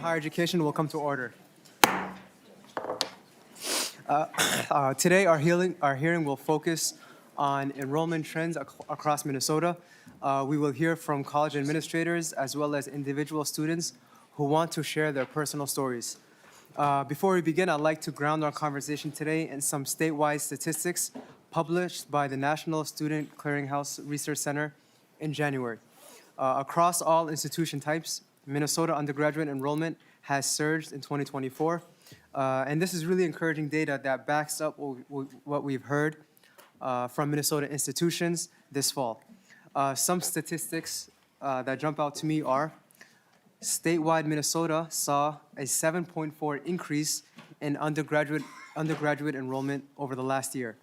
Higher Education will come to order. Today, our hearing will focus on enrollment trends across Minnesota. We will hear from college administrators as well as individual students who want to share their personal stories. Before we begin, I'd like to ground our conversation today in some statewide statistics published by the National Student Clearinghouse Research Center in January. Across all institution types, Minnesota undergraduate enrollment has surged in 2024. And this is really encouraging data that backs up what we've heard from Minnesota institutions this fall. Some statistics that jump out to me are statewide Minnesota saw a 7.4 increase in undergraduate enrollment over the last year.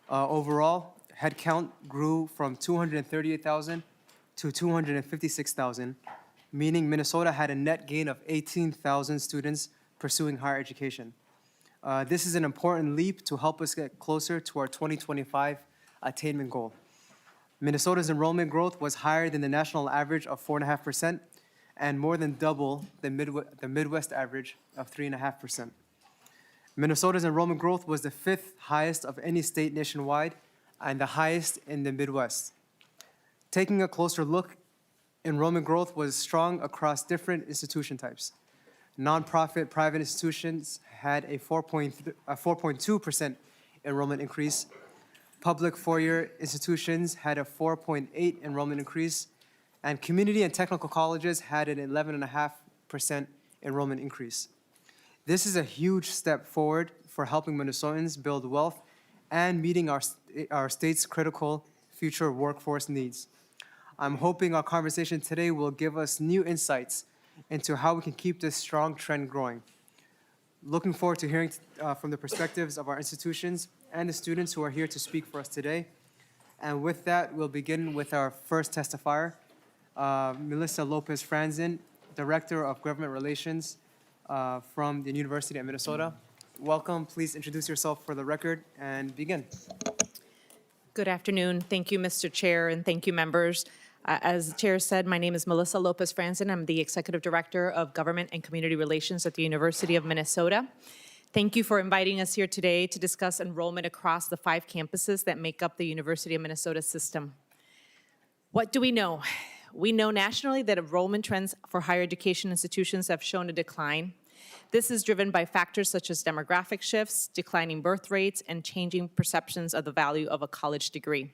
Overall, headcount grew from 238,000 to 256,000, meaning Minnesota had a net gain of 18,000 students pursuing higher education. This is an important leap to help us get closer to our 2025 attainment goal. Minnesota's enrollment growth was higher than the national average of 4.5% and more than double the Midwest average of 3.5%. Minnesota's enrollment growth was the 5th highest of any state nationwide and the highest in the Midwest. Taking a closer look, enrollment growth was strong across different institution types. Nonprofit private institutions had a 4.2% enrollment increase. Public four-year institutions had a 4.8% enrollment increase, and community and technical colleges had an 11.5% enrollment increase. This is a huge step forward for helping Minnesotans build wealth and meeting our state's critical future workforce needs. I'm hoping our conversation today will give us new insights into how we can keep this strong trend growing. Looking forward to hearing from the perspectives of our institutions and the students who are here to speak for us today. And with that, we'll begin with our first testifier, Melissa Lopez-Franzen, Director of Government Relations from the University of Minnesota. Welcome. Please introduce yourself for the record and begin. Good afternoon. Thank you, Mr. Chair, and thank you, members. As the Chair said, my name is Melissa Lopez-Franzen. I'm the Executive Director of Government and Community Relations at the University of Minnesota. Thank you for inviting us here today to discuss enrollment across the 5 campuses that make up the University of Minnesota system. What do we know? We know nationally that enrollment trends for higher education institutions have shown a decline. This is driven by factors such as demographic shifts, declining birth rates, and changing perceptions of the value of a college degree.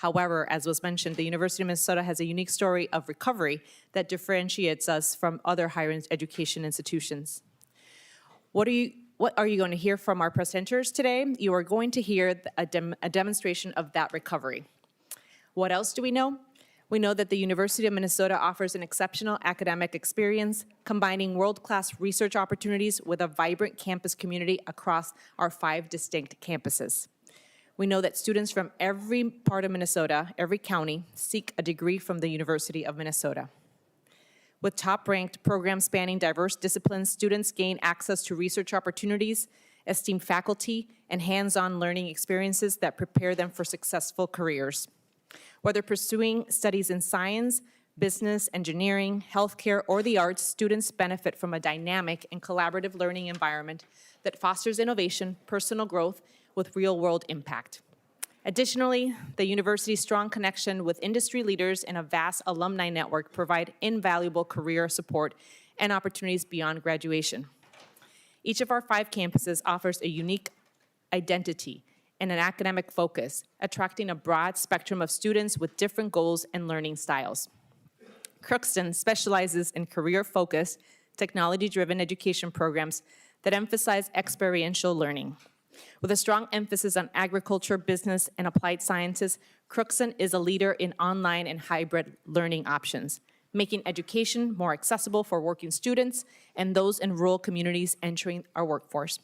However, as was mentioned, the University of Minnesota has a unique story of recovery that differentiates us from other higher education institutions. What are you going to hear from our presenters today? You are going to hear a demonstration of that recovery. What else do we know? We know that the University of Minnesota offers an exceptional academic experience, combining world-class research opportunities with a vibrant campus community across our 5 distinct campuses. We know that students from every part of Minnesota, every county, seek a degree from the University of Minnesota. With top-ranked programs spanning diverse disciplines, students gain access to research opportunities, esteemed faculty, and hands-on learning experiences that prepare them for successful careers. Whether pursuing studies in science, business, engineering, healthcare, or the arts, students benefit from a dynamic and collaborative learning environment that fosters innovation, personal growth, with real-world impact. Additionally, the university's strong connection with industry leaders and a vast alumni network provide invaluable career support and opportunities beyond graduation. Each of our 5 campuses offers a unique identity and an academic focus, attracting a broad spectrum of students with different goals and learning styles. Crookston specializes in career-focused, technology-driven education programs that emphasize experiential learning. With a strong emphasis on agriculture, business, and applied sciences, Crookston is a leader in online and hybrid learning options, making education more accessible for working students and those in rural communities entering our workforce.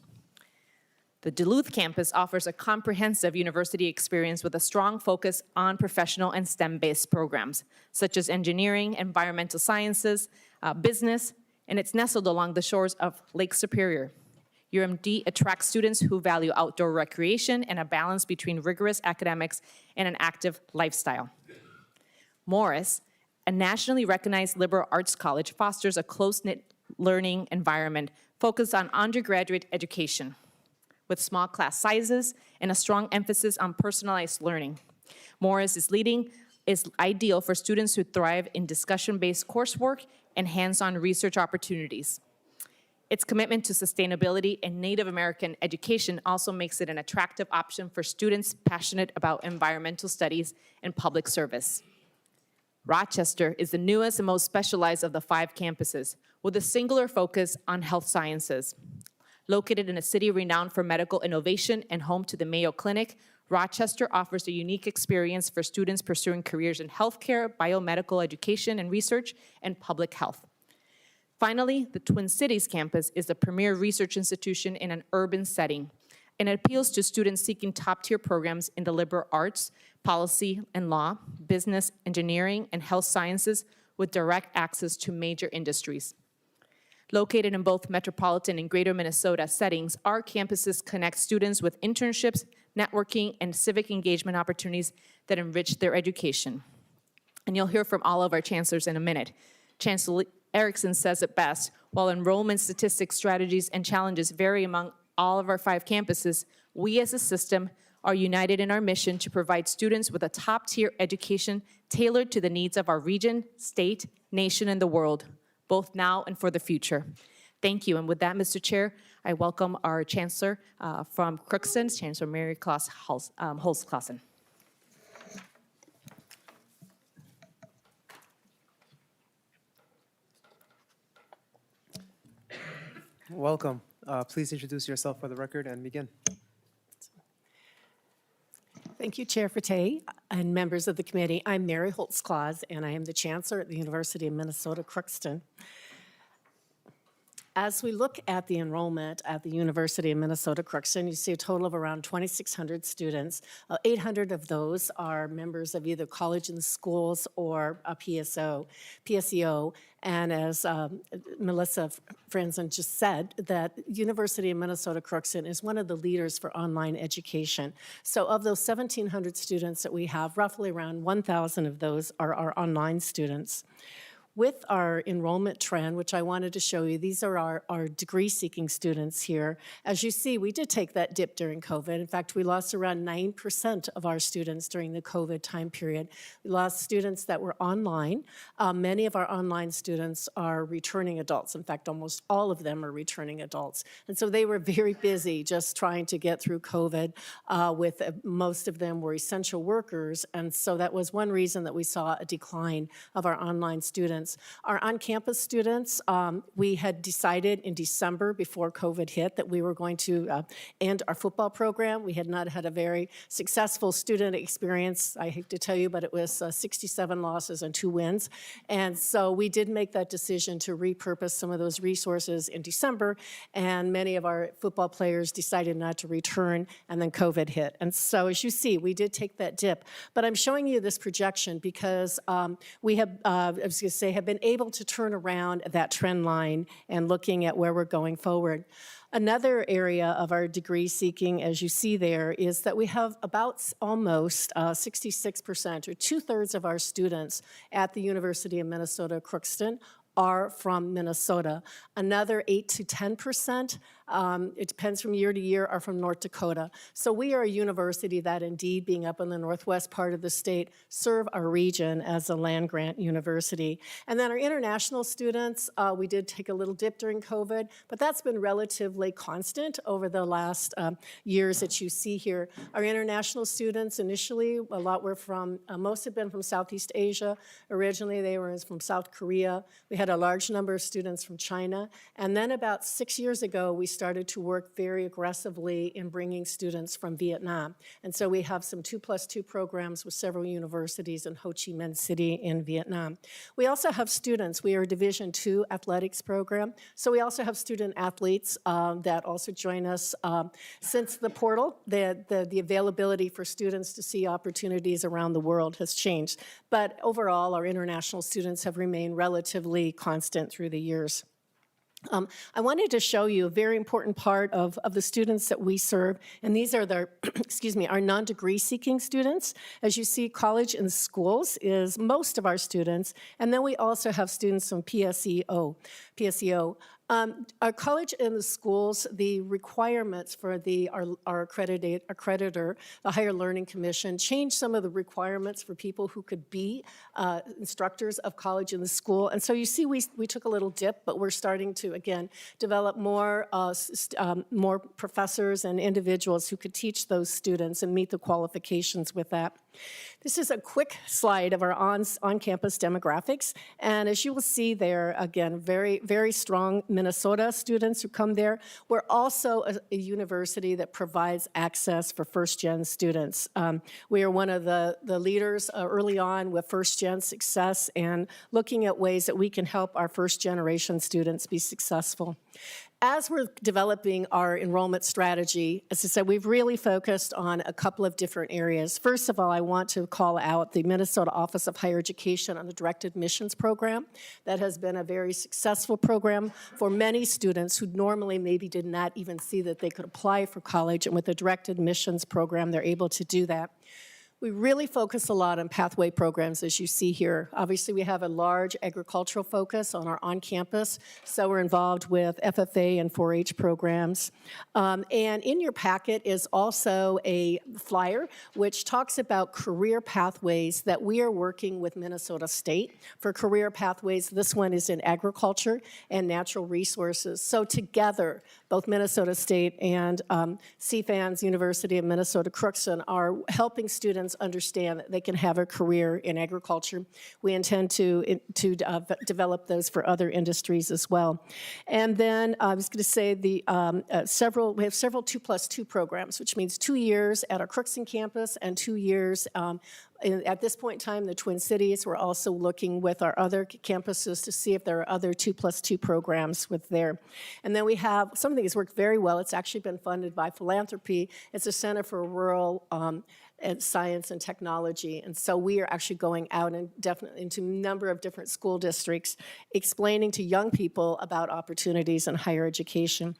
The Duluth campus offers a comprehensive university experience with a strong focus on professional and STEM-based programs, such as engineering, environmental sciences, business, and it's nestled along the shores of Lake Superior. UMD attracts students who value outdoor recreation and a balance between rigorous academics and an active lifestyle. Morris, a nationally recognized liberal arts college, fosters a close-knit learning environment focused on undergraduate education, with small class sizes and a strong emphasis on personalized learning. Morris is ideal for students who thrive in discussion-based coursework and hands-on research opportunities. Its commitment to sustainability and Native American education also makes it an attractive option for students passionate about environmental studies and public service. Rochester is the newest and most specialized of the 5 campuses, with a singular focus on health sciences. Located in a city renowned for medical innovation and home to the Mayo Clinic, Rochester offers a unique experience for students pursuing careers in healthcare, biomedical education and research, and public health. Finally, the Twin Cities campus is a premier research institution in an urban setting, and it appeals to students seeking top-tier programs in the liberal arts, policy and law, business, engineering, and health sciences with direct access to major industries. Located in both metropolitan and greater Minnesota settings, our campuses connect students with internships, networking, and civic engagement opportunities that enrich their education. And you'll hear from all of our chancellors in a minute. Chancellor Erickson says it best: while enrollment statistics, strategies, and challenges vary among all of our 5 campuses, we as a system are united in our mission to provide students with a top-tier education tailored to the needs of our region, state, nation, and the world, both now and for the future. Thank you. And with that, Mr. Chair, I welcome our Chancellor from Crookston, Chancellor Mary Claus Holst-Clausen. Welcome. Please introduce yourself for the record and begin. Thank you, Chair Forte and members of the committee. I'm Mary Holtz-Claus, and I am the Chancellor at the University of Minnesota, Crookston. As we look at the enrollment at the University of Minnesota Crookston, you see a total of around 2,600 students. 800 of those are members of either college and schools or a PSEO. And as Melissa Franzen just said, that University of Minnesota Crookston is one of the leaders for online education. So of those 1,700 students that we have, roughly around 1,000 of those are our online students. With our enrollment trend, which I wanted to show you, these are our degree-seeking students here. As you see, we did take that dip during COVID. In fact, we lost around 9% of our students during the COVID time period. We lost students that were online. Many of our online students are returning adults. In fact, almost all of them are returning adults. And so they were very busy just trying to get through COVID. Most of them were essential workers. And so that was one reason that we saw a decline of our online students. Our on-campus students, we had decided in December before COVID hit that we were going to end our football program. We had not had a very successful student experience, I hate to tell you, but it was 67 losses and 2 wins. And so we did make that decision to repurpose some of those resources in December, and many of our football players decided not to return, and then COVID hit. And so as you see, we did take that dip. But I'm showing you this projection because we have, I was going to say, have been able to turn around that trend line and looking at where we're going forward. Another area of our degree seeking, as you see there, is that we have about almost 66% or 2/3 of our students at the University of Minnesota Crookston are from Minnesota. Another 8 to 10%, it depends from year to year, are from North Dakota. So we are a university that indeed, being up in the northwest part of the state, serve our region as a land-grant university. And then our international students, we did take a little dip during COVID, but that's been relatively constant over the last years that you see here. Our international students, initially, a lot were from, most have been from Southeast Asia. Originally, they were from South Korea. We had a large number of students from China. And then about 6 years ago, we started to work very aggressively in bringing students from Vietnam. And so we have some 2+2 programs with several universities in Ho Chi Minh City in Vietnam. We also have students. We are a Division II athletics program. So we also have student athletes that also join us. Since the portal, the availability for students to see opportunities around the world has changed. But overall, our international students have remained relatively constant through the years. I wanted to show you a very important part of the students that we serve, and these are the, excuse me, our non-degree seeking students. As you see, college and schools is most of our students, and then we also have students from PSEO. Our college and the schools, the requirements for our accreditor, the Higher Learning Commission, changed some of the requirements for people who could be instructors of college and the school. And so you see we took a little dip, but we're starting to, again, develop more professors and individuals who could teach those students and meet the qualifications with that. This is a quick slide of our on-campus demographics. And as you will see there, again, very, very strong Minnesota students who come there. We're also a university that provides access for first-gen students. We are one of the leaders early on with first-gen success and looking at ways that we can help our first-generation students be successful. As we're developing our enrollment strategy, as I said, we've really focused on a couple of different areas. First of all, I want to call out the Minnesota Office of Higher Education on the Direct Admissions Program. That has been a very successful program for many students who normally maybe did not even see that they could apply for college, and with the Direct Admissions Program, they're able to do that. We really focus a lot on pathway programs, as you see here. Obviously, we have a large agricultural focus on our on-campus, so we're involved with FFA and 4-H programs. And in your packet is also a flyer which talks about career pathways that we are working with Minnesota State for career pathways. This one is in agriculture and natural resources. So together, both Minnesota State and CFAN's University of Minnesota Crookston are helping students understand that they can have a career in agriculture. We intend to develop those for other industries as well. And then I was going to say we have several 2+2 programs, which means 2 years at our Crookston campus and 2 years at this point in time, the Twin Cities. We're also looking with our other campuses to see if there are other 2+2 programs with there. And then we have something that's worked very well. It's actually been funded by philanthropy. It's a Center for Rural Science and Technology. And so we are actually going out and definitely into a number of different school districts, explaining to young people about opportunities in higher education.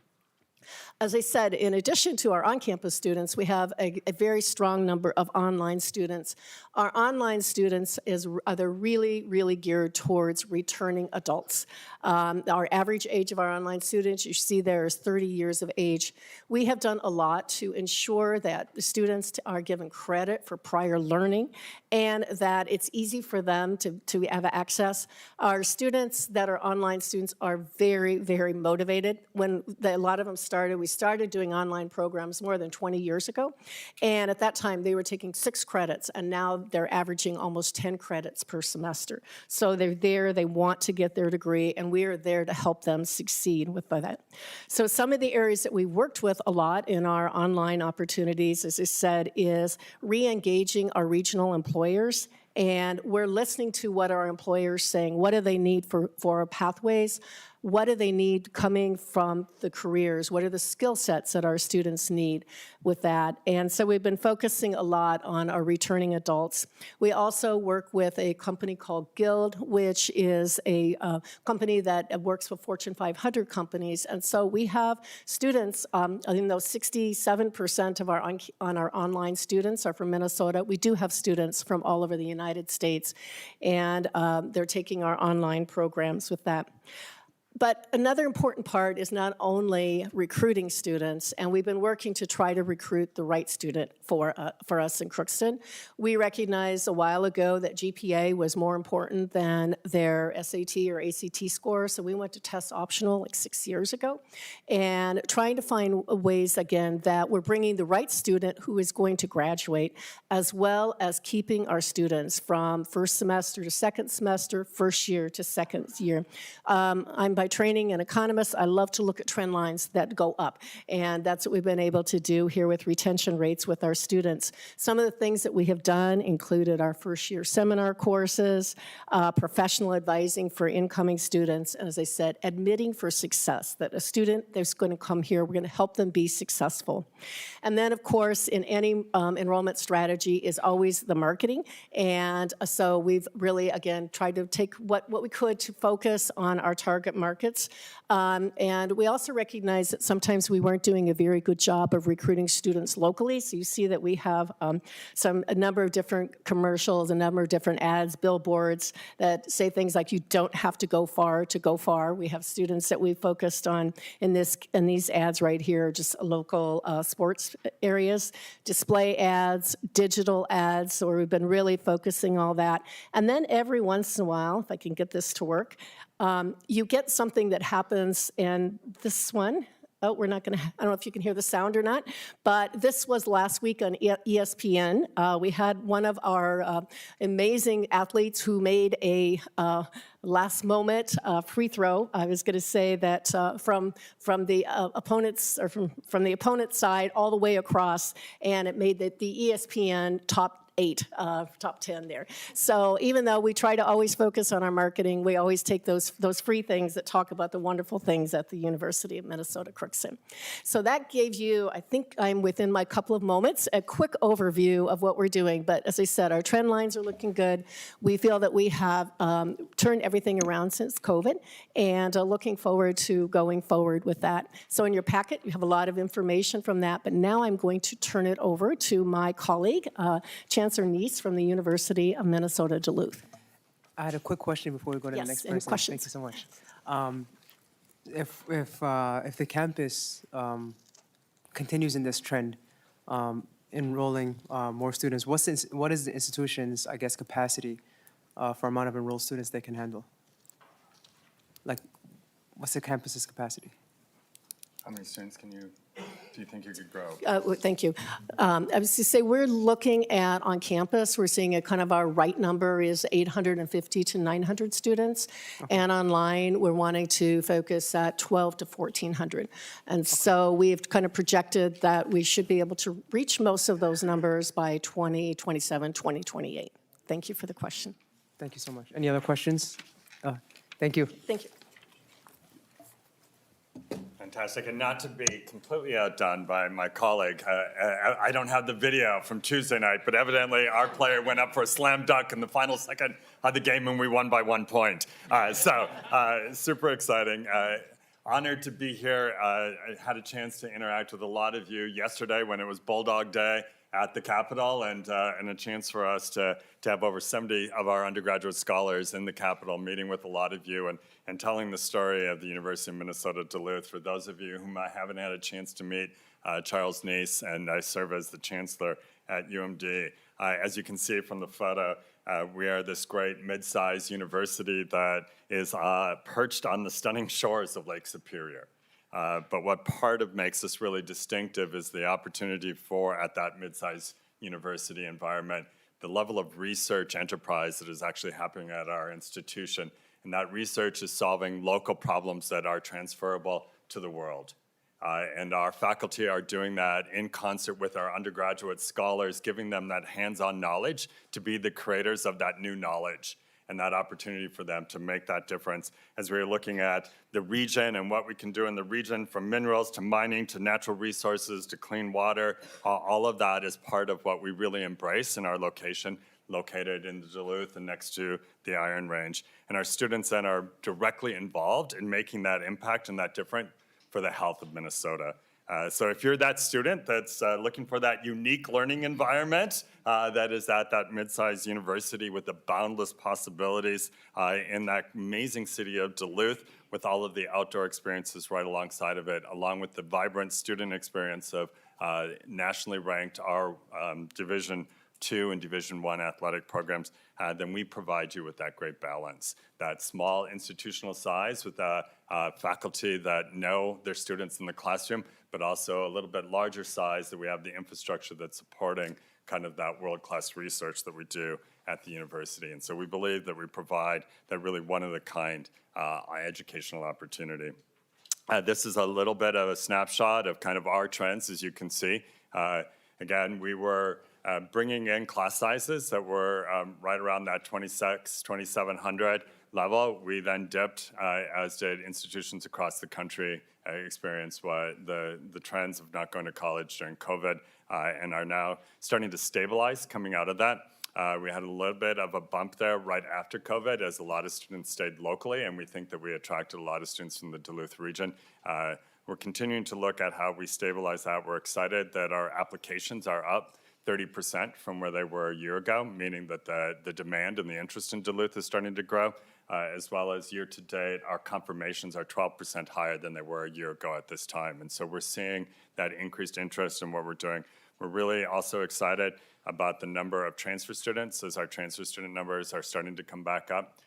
As I said, in addition to our on-campus students, we have a very strong number of online students. Our online students they're really, really geared towards returning adults. Our average age of our online students, you see there, is 30 years of age. We have done a lot to ensure that the students are given credit for prior learning and that it's easy for them to have access. Our students that are online students are very, very motivated. When a lot of them started, we started doing online programs more than 20 years ago. And at that time, they were taking 6 credits, and now they're averaging almost 10 credits per semester. So they're there, they want to get their degree, and we are there to help them succeed with that. So some of the areas that we worked with a lot in our online opportunities, as I said, is re-engaging our regional employers. And we're listening to what our employers are saying. What do they need for pathways? What do they need coming from the careers? What are the skill sets that our students need with that? And so we've been focusing a lot on our returning adults. We also work with a company called Guild, which is a company that works with Fortune 500 companies. And so we have students, even though 67% of our online students are from Minnesota, we do have students from all over the United States, and they're taking our online programs with that. But another important part is not only recruiting students, and we've been working to try to recruit the right student for us in Crookston. We recognized a while ago that GPA was more important than their SAT or ACT score, so we went to test optional like 6 years ago, and trying to find ways, again, that we're bringing the right student who is going to graduate, as well as keeping our students from first semester to second semester, first year to second year. I'm by training an economist. I love to look at trend lines that go up, and that's what we've been able to do here with retention rates with our students. Some of the things that we have done included our first year seminar courses, professional advising for incoming students, and as I said, admitting for success, that a student that's going to come here, we're going to help them be successful. And then, of course, in any enrollment strategy is always the marketing, and so we've really, again, tried to take what we could to focus on our target market markets. And we also recognize that sometimes we weren't doing a very good job of recruiting students locally. So you see that we have a number of different commercials, a number of different ads, billboards that say things like you don't have to go far to go far. We have students that we focused on in these ads right here, just local sports areas, display ads, digital ads, so we've been really focusing all that. And then every once in a while, if I can get this to work, you get something that happens, and this one, oh, we're not going to, I don't know if you can hear the sound or not, but this was last week on ESPN. We had one of our amazing athletes who made a last moment free throw. I was going to say that from the opponents, or from the opponent's side all the way across, and it made the ESPN top 10 there. So even though we try to always focus on our marketing, we always take those free things that talk about the wonderful things at the University of Minnesota Crookston. So that gave you, I think I'm within my couple of moments, a quick overview of what we're doing. But as I said, our trend lines are looking good. We feel that we have turned everything around since COVID, and looking forward to going forward with that. So in your packet, you have a lot of information from that. But now I'm going to turn it over to my colleague, Chancellor Neese from the University of Minnesota Duluth. I had a quick question before we go to the next any person. questions? Thank you so much. If the campus continues in this trend, enrolling more students, what is the institution's, I guess, capacity for amount of enrolled students they can handle? Like, what's the campus's capacity? How many students do you think you could grow? Thank you. I was going to say, we're looking at, on campus, we're seeing a kind of our right number is 850 to 900 students. Okay. And online, we're wanting to focus at 12 to 1,400. And so we've kind of projected that we should be able to reach most of those numbers by 2027, 2028. Thank you for the question. Thank you so much. Any other questions? Thank you. Thank you. Fantastic, and not to be completely outdone by my colleague, I don't have the video from Tuesday night, but evidently our player went up for a slam dunk in the final second of the game and we won by 1 point. So super exciting. Honored to be here. I had a chance to interact with a lot of you yesterday when it was Bulldog Day at the Capitol, and a chance for us to have over 70 of our undergraduate scholars in the Capitol meeting with a lot of you and telling the story of the University of Minnesota Duluth. For those of you whom I haven't had a chance to meet, Charles Neese, and I serve as the chancellor at UMD. As you can see from the photo, we are this great mid-sized university that is perched on the stunning shores of Lake Superior. But what makes us really distinctive is the opportunity for, at that mid-sized university environment, the level of research enterprise that is actually happening at our institution. And that research is solving local problems that are transferable to the world. And our faculty are doing that in concert with our undergraduate scholars, giving them that hands-on knowledge to be the creators of that new knowledge, and that opportunity for them to make that difference. As we're looking at the region and what we can do in the region, from minerals to mining to natural resources to clean water, all of that is part of what we really embrace in our location, located in Duluth and next to the Iron Range. And our students then are directly involved in making that impact and that difference for the health of Minnesota. So if you're that student that's looking for that unique learning environment that is at that mid-sized university with the boundless possibilities in that amazing city of Duluth, with all of the outdoor experiences right alongside of it, along with the vibrant student experience of nationally ranked our Division II and Division I athletic programs, then we provide you with that great balance. That small institutional size with faculty that know their students in the classroom, but also a little bit larger size that we have the infrastructure that's supporting kind of that world-class research that we do at the university. And so we believe that we provide that really one-of-a-kind educational opportunity. This is a little bit of a snapshot of kind of our trends, as you can see. Again, we were bringing in class sizes that were right around that 2,700 level. We then dipped, as did institutions across the country, experienced what the trends of not going to college during COVID, and are now starting to stabilize coming out of that. We had a little bit of a bump there right after COVID as a lot of students stayed locally, and we think that we attracted a lot of students from the Duluth region. We're continuing to look at how we stabilize that. We're excited that our applications are up 30% from where they were a year ago, meaning that the demand and the interest in Duluth is starting to grow, as well as year to date, our confirmations are 12% higher than they were a year ago at this time. And so we're seeing that increased interest in what we're doing. We're really also excited about the number of transfer students as our transfer student numbers are starting to come back up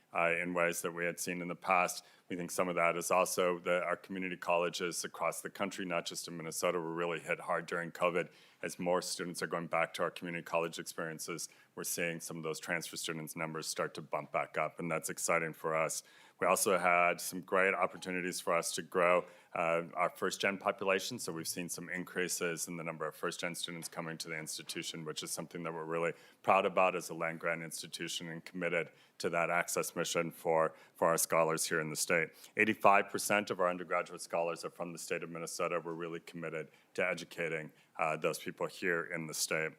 in ways that we had seen in the past. We think some of that is also that our community colleges across the country, not just in Minnesota, were really hit hard during COVID. As more students are going back to our community college experiences, we're seeing some of those transfer students numbers start to bump back up, and that's exciting for us. We also had some great opportunities for us to grow our first-gen population, so we've seen some increases in the number of first-gen students coming to the institution, which is something that we're really proud about as a land-grant institution and committed to that access mission for our scholars here in the state. 85% of our undergraduate scholars are from the state of Minnesota. We're really committed to educating those people here in the state.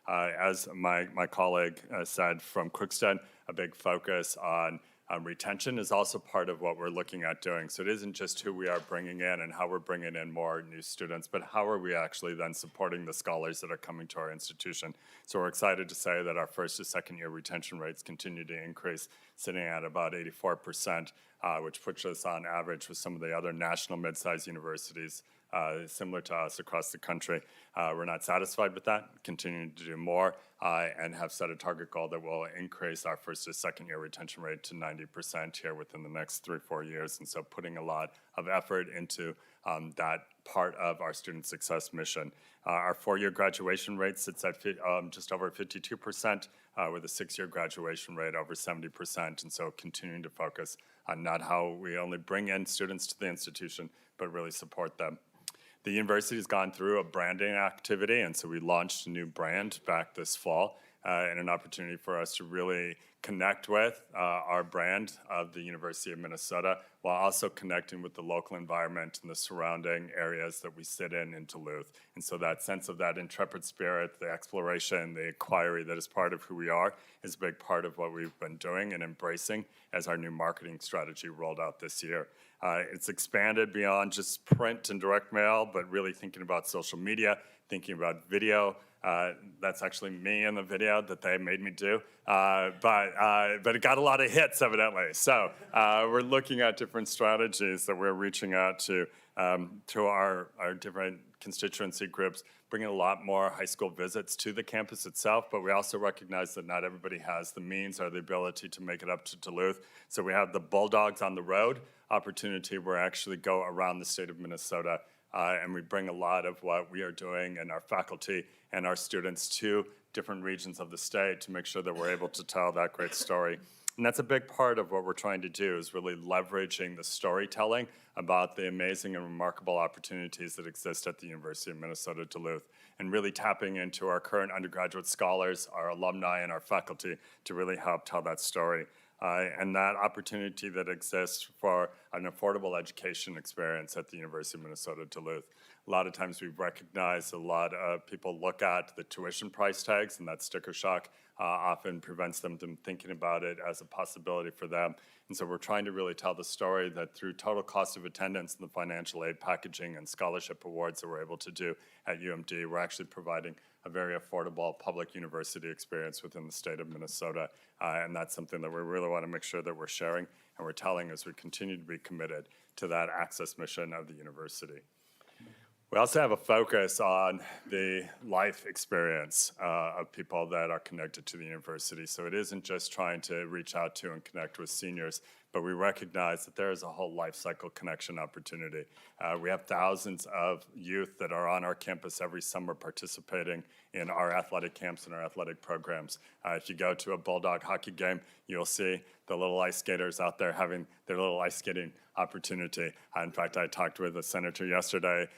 As my colleague said from Crookston, a big focus on retention is also part of what we're looking at doing. So it isn't just who we are bringing in and how we're bringing in more new students, but how are we actually then supporting the scholars that are coming to our institution. So we're excited to say that our first to second year retention rates continue to increase, sitting at about 84%, which puts us on average with some of the other national mid-sized universities similar to us across the country. We're not satisfied with that, continuing to do more, and have set a target goal that will increase our first to second year retention rate to 90% here within the next 3-4 years. And so putting a lot of effort into that part of our student success mission. Our 4-year graduation rate sits at just over 52%, with a 6-year graduation rate over 70%. And so continuing to focus on not how we only bring in students to the institution, but really support them. The university has gone through a branding activity, and so we launched a new brand back this fall, and an opportunity for us to really connect with our brand of the University of Minnesota while also connecting with the local environment and the surrounding areas that we sit in Duluth. And so that sense of that intrepid spirit, the exploration, the inquiry that is part of who we are is a big part of what we've been doing and embracing as our new marketing strategy rolled out this year. It's expanded beyond just print and direct mail, but really thinking about social media, thinking about video. That's actually me in the video that they made me do, but it got a lot of hits evidently. So we're looking at different strategies that we're reaching out to our different constituency groups, bringing a lot more high school visits to the campus itself, but we also recognize that not everybody has the means or the ability to make it up to Duluth. So we have the Bulldogs on the Road opportunity where we actually go around the state of Minnesota and we bring a lot of what we are doing and our faculty and our students to different regions of the state to make sure that we're able to tell that great story. And that's a big part of what we're trying to do is really leveraging the storytelling about the amazing and remarkable opportunities that exist at the University of Minnesota Duluth and really tapping into our current undergraduate scholars, our alumni, and our faculty to really help tell that story. And that opportunity that exists for an affordable education experience at the University of Minnesota Duluth. A lot of times we recognize a lot of people look at the tuition price tags, and that sticker shock often prevents them from thinking about it as a possibility for them. And so we're trying to really tell the story that through total cost of attendance and the financial aid packaging and scholarship awards that we're able to do at UMD, we're actually providing a very affordable public university experience within the state of Minnesota. And that's something that we really want to make sure that we're sharing and we're telling as we continue to be committed to that access mission of the university. We also have a focus on the life experience of people that are connected to the university. So it isn't just trying to reach out to and connect with seniors, but we recognize that there is a whole life cycle connection opportunity. We have thousands of youth that are on our campus every summer participating in our athletic camps and our athletic programs. If you go to a Bulldog hockey game, you'll see the little ice skaters out there having their little ice skating opportunity. In fact, I talked with a senator yesterday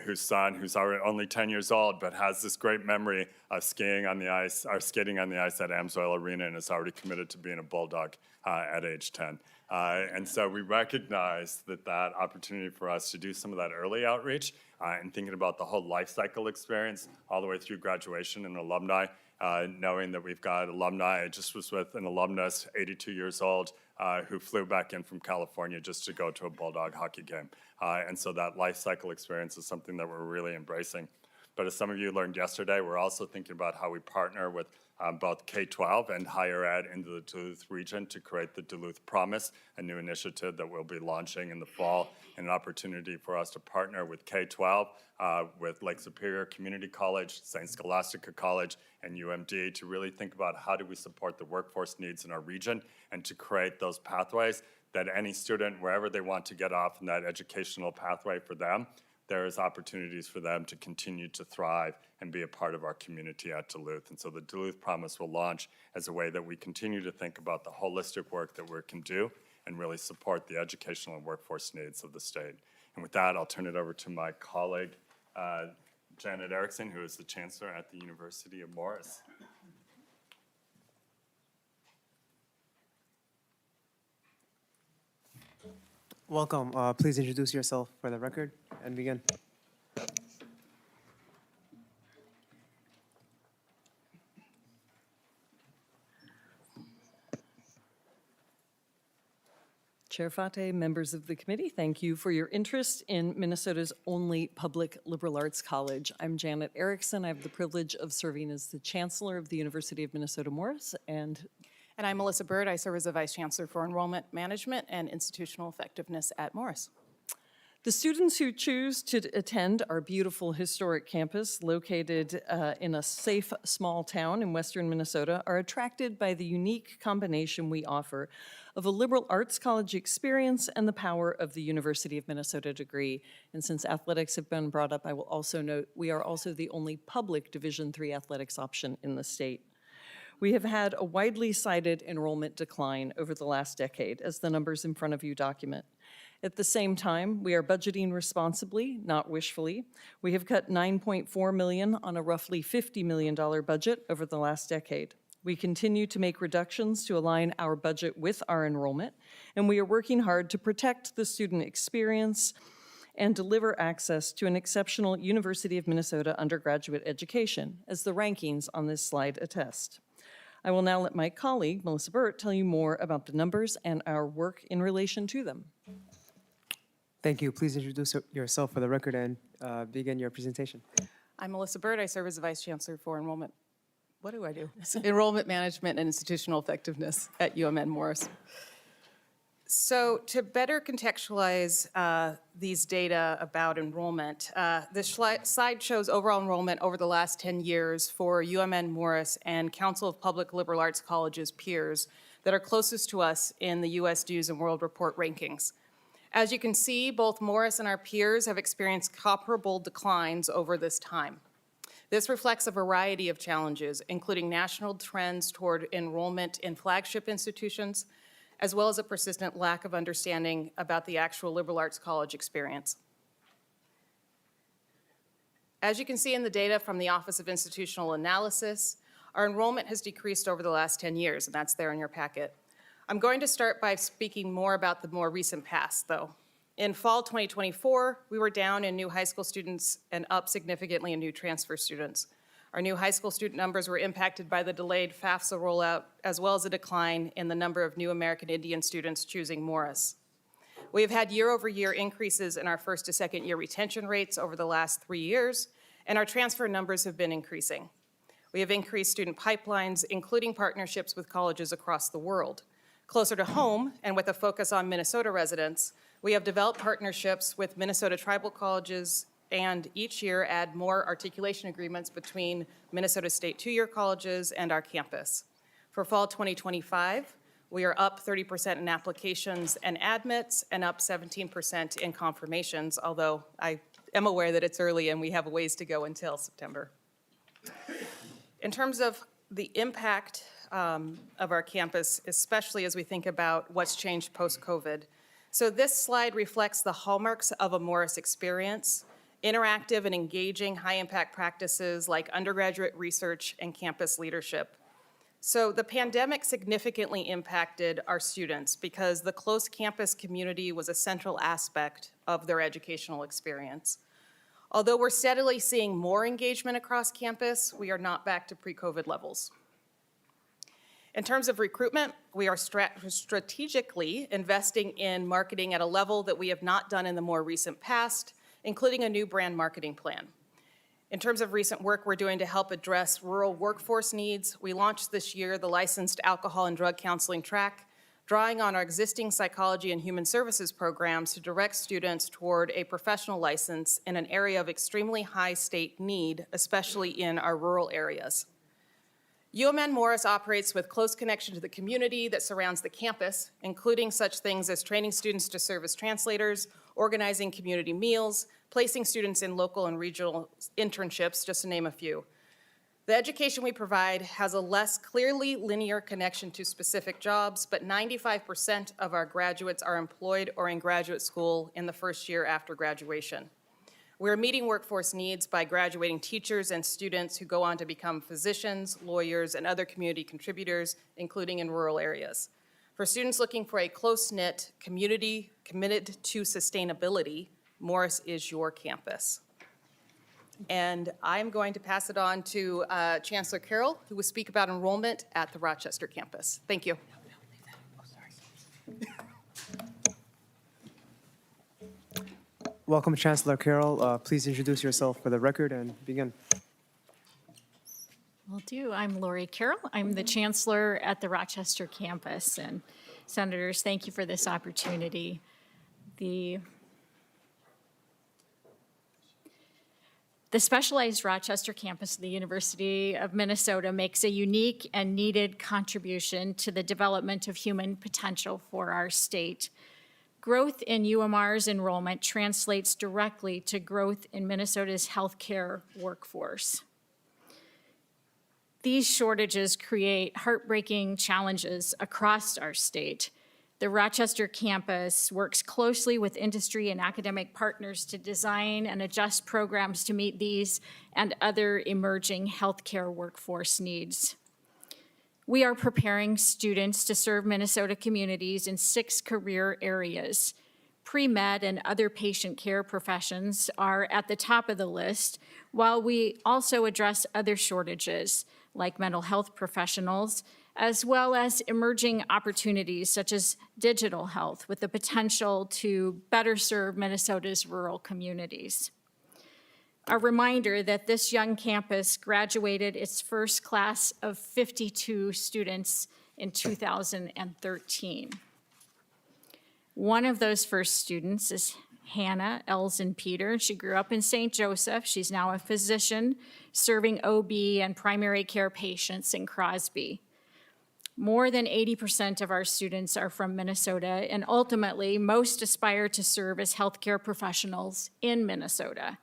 whose son, who's already only 10 years old, but has this great memory of skiing on the ice, or skating on the ice at Amsoil Arena, and is already committed to being a Bulldog at age 10. And so we recognize that that opportunity for us to do some of that early outreach and thinking about the whole life cycle experience all the way through graduation and alumni knowing that we've got alumni. I just was with an alumnus, 82 years old, who flew back in from California just to go to a Bulldog hockey game. And so that life cycle experience is something that we're really embracing. But as some of you learned yesterday, we're also thinking about how we partner with both K-12 and higher ed into the Duluth region to create the Duluth Promise, a new initiative that we'll be launching in the fall, and an opportunity for us to partner with K-12, with Lake Superior Community College, St. Scholastica College, and UMD to really think about how do we support the workforce needs in our region and to create those pathways that any student, wherever they want to get off in that educational pathway for them, there is opportunities for them to continue to thrive and be a part of our community at Duluth. And so the Duluth Promise will launch as a way that we continue to think about the holistic work that we can do and really support the educational and workforce needs of the state. And with that, I'll turn it over to my colleague, Janet Erickson, who is the Chancellor at the University of Morris. Welcome. Please introduce yourself for the record and begin. Chair Fate, members of the committee, thank you for your interest in Minnesota's only public liberal arts college. I'm Janet Erickson. I have the privilege of serving as the Chancellor of the University of Minnesota Morris, and I'm Melissa Bird. I serve as the Vice Chancellor for Enrollment Management and Institutional Effectiveness at Morris. the students who choose to attend our beautiful historic campus located in a safe small town in western Minnesota are attracted by the unique combination we offer of a liberal arts college experience and the power of the University of Minnesota degree. And since athletics have been brought up, I will also note we are also the only public Division III athletics option in the state. We have had a widely cited enrollment decline over the last decade, as the numbers in front of you document. At the same time, we are budgeting responsibly, not wishfully. We have cut $9.4 million on a roughly $50 million budget over the last decade. We continue to make reductions to align our budget with our enrollment, and we are working hard to protect the student experience and deliver access to an exceptional University of Minnesota undergraduate education, as the rankings on this slide attest. I will now let my colleague, Melissa Burt, tell you more about the numbers and our work in relation to them. Thank you. Please introduce yourself for the record and begin your presentation. I'm Melissa Bird. I serve as the Vice Chancellor for Enrollment. What do I do? Enrollment Management and Institutional Effectiveness at UMN Morris. So to better contextualize these data about enrollment, this slide shows overall enrollment over the last 10 years for UMN Morris and Council of Public Liberal Arts Colleges peers that are closest to us in the U.S. News and World Report rankings. As you can see, both Morris and our peers have experienced comparable declines over this time. This reflects a variety of challenges, including national trends toward enrollment in flagship institutions, as well as a persistent lack of understanding about the actual liberal arts college experience. As you can see in the data from the Office of Institutional Analysis, our enrollment has decreased over the last 10 years, and that's there in your packet. I'm going to start by speaking more about the more recent past, though. In fall 2024, we were down in new high school students and up significantly in new transfer students. Our new high school student numbers were impacted by the delayed FAFSA rollout, as well as a decline in the number of new American Indian students choosing Morris. We have had year-over-year increases in our first to second year retention rates over the last 3 years, and our transfer numbers have been increasing. We have increased student pipelines, including partnerships with colleges across the world. Closer to home, and with a focus on Minnesota residents, we have developed partnerships with Minnesota tribal colleges and each year add more articulation agreements between Minnesota State two-year colleges and our campus. For fall 2025, we are up 30% in applications and admits and up 17% in confirmations, although I am aware that it's early and we have a ways to go until September. In terms of the impact of our campus, especially as we think about what's changed post-COVID. So this slide reflects the hallmarks of a Morris experience: interactive and engaging high-impact practices like undergraduate research and campus leadership. So the pandemic significantly impacted our students because the close campus community was a central aspect of their educational experience. Although we're steadily seeing more engagement across campus, we are not back to pre-COVID levels. In terms of recruitment, we are strategically investing in marketing at a level that we have not done in the more recent past, including a new brand marketing plan. In terms of recent work we're doing to help address rural workforce needs, we launched this year the licensed alcohol and drug counseling track, drawing on our existing psychology and human services programs to direct students toward a professional license in an area of extremely high state need, especially in our rural areas. UMN Morris operates with close connection to the community that surrounds the campus, including such things as training students to serve as translators, organizing community meals, placing students in local and regional internships, just to name a few. The education we provide has a less clearly linear connection to specific jobs, but 95% of our graduates are employed or in graduate school in the first year after graduation. We're meeting workforce needs by graduating teachers and students who go on to become physicians, lawyers, and other community contributors, including in rural areas. For students looking for a close-knit community committed to sustainability, Morris is your campus. And I'm going to pass it on to Chancellor Carroll, who will speak about enrollment at the Rochester campus. Thank you. Welcome, Chancellor Carroll. Please introduce yourself for the record and begin. Will do. I'm Lori Carroll. I'm the Chancellor at the Rochester campus. And Senators, thank you for this opportunity. The specialized Rochester campus of the University of Minnesota makes a unique and needed contribution to the development of human potential for our state. Growth in UMR's enrollment translates directly to growth in Minnesota's healthcare workforce. These shortages create heartbreaking challenges across our state. The Rochester campus works closely with industry and academic partners to design and adjust programs to meet these and other emerging healthcare workforce needs. We are preparing students to serve Minnesota communities in 6 career areas. Pre-med and other patient care professions are at the top of the list, while we also address other shortages like mental health professionals, as well as emerging opportunities such as digital health with the potential to better serve Minnesota's rural communities. A reminder that this young campus graduated its first class of 52 students in 2013. One of those first students is Hannah Elzen Peter. She grew up in St. Joseph. She's now a physician serving OB and primary care patients in Crosby. More than 80% of our students are from Minnesota, and ultimately, most aspire to serve as healthcare professionals in Minnesota.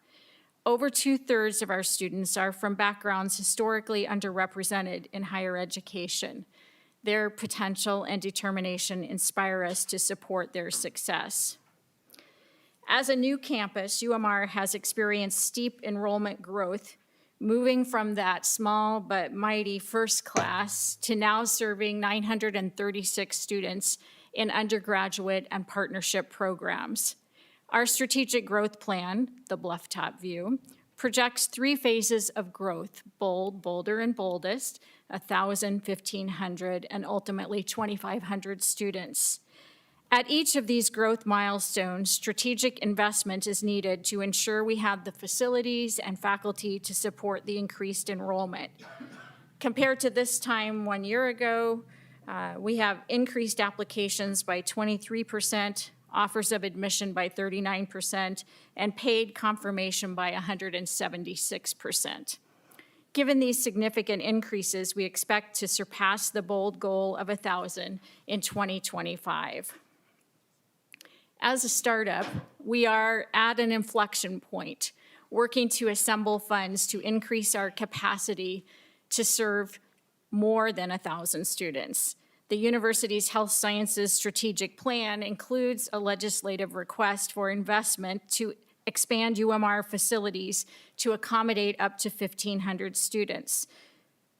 Over 2/3 of our students are from backgrounds historically underrepresented in higher education. Their potential and determination inspire us to support their success. As a new campus, UMR has experienced steep enrollment growth, moving from that small but mighty first class to now serving 936 students in undergraduate and partnership programs. Our strategic growth plan, the Bluff Top View, projects 3 phases of growth: bold, bolder, and boldest, 1,000, 1,500, and ultimately 2,500 students. At each of these growth milestones, strategic investment is needed to ensure we have the facilities and faculty to support the increased enrollment. Compared to this time 1 year ago, we have increased applications by 23%, offers of admission by 39%, and paid confirmation by 176%. Given these significant increases, we expect to surpass the bold goal of 1,000 in 2025. As a startup, we are at an inflection point, working to assemble funds to increase our capacity to serve more than 1,000 students. The university's health sciences strategic plan includes a legislative request for investment to expand UMR facilities to accommodate up to 1,500 students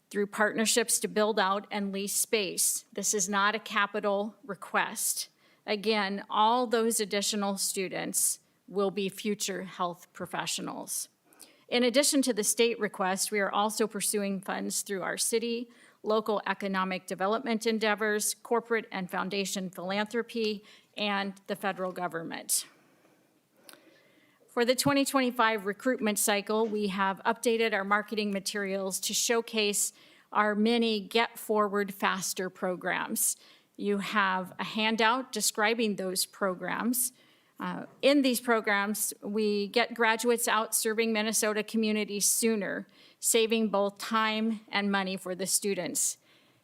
through partnerships to build out and lease space. This is not a capital request. Again, all those additional students will be future health professionals. In addition to the state request, we are also pursuing funds through our city, local economic development endeavors, corporate and foundation philanthropy, and the federal government. For the 2025 recruitment cycle, we have updated our marketing materials to showcase our many Get Forward Faster programs. You have a handout describing those programs. In these programs, we get graduates out serving Minnesota communities sooner, saving both time and money for the students.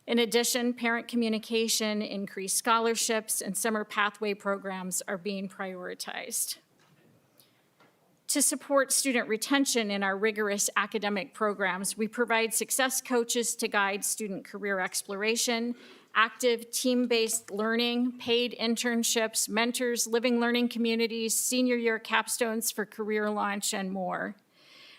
In addition, parent communication, increased scholarships, and summer pathway programs are being prioritized. To support student retention in our rigorous academic programs, we provide success coaches to guide student career exploration, active team-based learning, paid internships, mentors, living learning communities, senior year capstones for career launch, and more.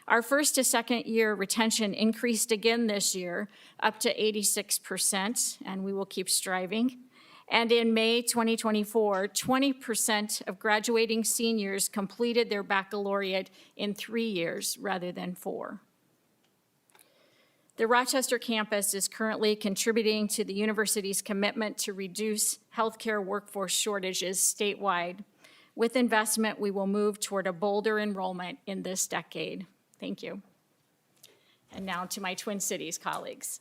Our first to second year retention increased again this year, up to 86%, and we will keep striving. And in May 2024, 20% of graduating seniors completed their baccalaureate in 3 years rather than 4. The Rochester campus is currently contributing to the university's commitment to reduce healthcare workforce shortages statewide. With investment, we will move toward a bolder enrollment in this decade. Thank you. And now to my Twin Cities colleagues.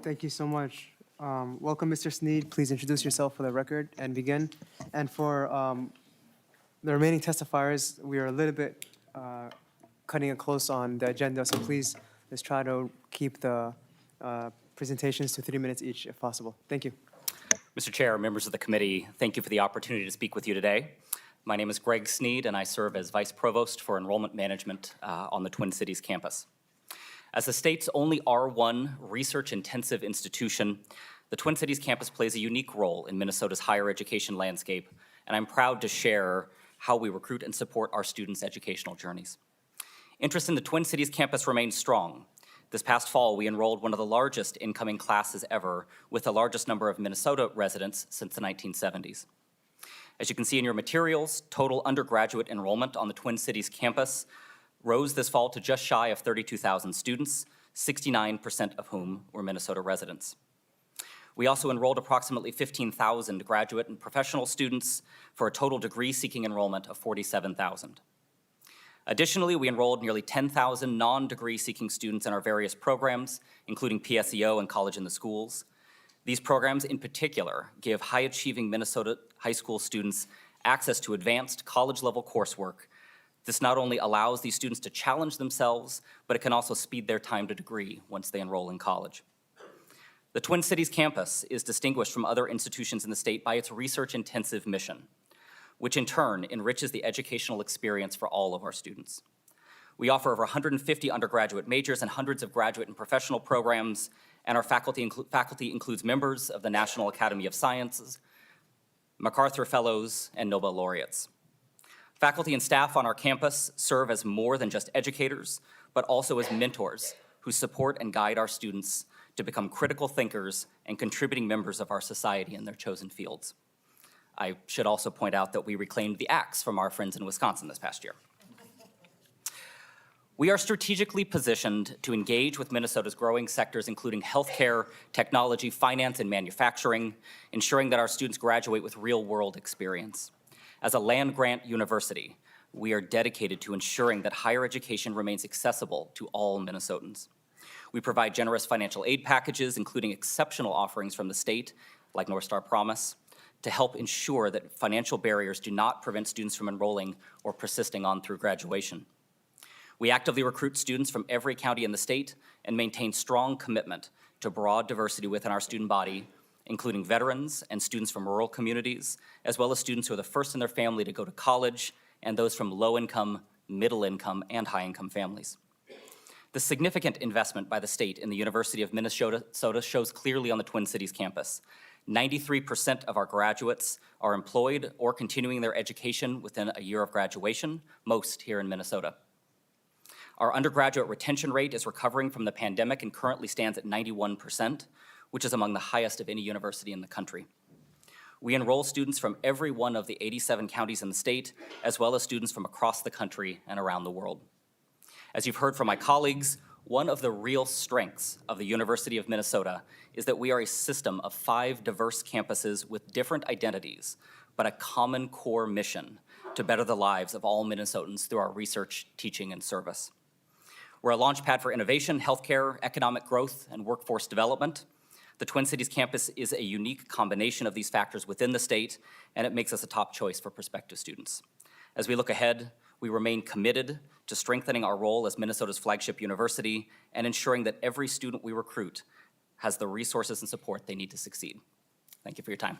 Thank you so much. Welcome, Mr. Sneed. Please introduce yourself for the record and begin. And for the remaining testifiers, we are a little bit cutting it close on the agenda, so please let's try to keep the presentations to 3 minutes each if possible. Thank you. Mr. Chair, members of the committee, thank you for the opportunity to speak with you today. My name is Greg Sneed, and I serve as Vice Provost for Enrollment Management on the Twin Cities campus. As the state's only R1 research-intensive institution, the Twin Cities campus plays a unique role in Minnesota's higher education landscape, and I'm proud to share how we recruit and support our students' educational journeys. Interest in the Twin Cities campus remains strong. This past fall, we enrolled one of the largest incoming classes ever, with the largest number of Minnesota residents since the 1970s. As you can see in your materials, total undergraduate enrollment on the Twin Cities campus rose this fall to just shy of 32,000 students, 69% of whom were Minnesota residents. We also enrolled approximately 15,000 graduate and professional students for a total degree-seeking enrollment of 47,000. Additionally, we enrolled nearly 10,000 non-degree seeking students in our various programs, including PSEO and College in the Schools. These programs in particular give high-achieving Minnesota high school students access to advanced college-level coursework. This not only allows these students to challenge themselves, but it can also speed their time to degree once they enroll in college. The Twin Cities campus is distinguished from other institutions in the state by its research-intensive mission, which in turn enriches the educational experience for all of our students. We offer over 150 undergraduate majors and hundreds of graduate and professional programs, and our faculty includes members of the National Academy of Sciences, MacArthur Fellows, and Nobel laureates. Faculty and staff on our campus serve as more than just educators, but also as mentors who support and guide our students to become critical thinkers and contributing members of our society in their chosen fields. I should also point out that we reclaimed the axe from our friends in Wisconsin this past year. We are strategically positioned to engage with Minnesota's growing sectors, including healthcare, technology, finance, and manufacturing, ensuring that our students graduate with real-world experience. As a land-grant university, we are dedicated to ensuring that higher education remains accessible to all Minnesotans. We provide generous financial aid packages, including exceptional offerings from the state, like North Star Promise, to help ensure that financial barriers do not prevent students from enrolling or persisting on through graduation. We actively recruit students from every county in the state and maintain strong commitment to broad diversity within our student body, including veterans and students from rural communities, as well as students who are the first in their family to go to college and those from low-income, middle-income, and high-income families. The significant investment by the state in the University of Minnesota shows clearly on the Twin Cities campus. 93% of our graduates are employed or continuing their education within a year of graduation, most here in Minnesota. Our undergraduate retention rate is recovering from the pandemic and currently stands at 91%, which is among the highest of any university in the country. We enroll students from every one of the 87 counties in the state, as well as students from across the country and around the world. As you've heard from my colleagues, one of the real strengths of the University of Minnesota is that we are a system of 5 diverse campuses with different identities, but a common core mission to better the lives of all Minnesotans through our research, teaching, and service. We're a launchpad for innovation, healthcare, economic growth, and workforce development. The Twin Cities campus is a unique combination of these factors within the state, and it makes us a top choice for prospective students. As we look ahead, we remain committed to strengthening our role as Minnesota's flagship university and ensuring that every student we recruit has the resources and support they need to succeed. Thank you for your time.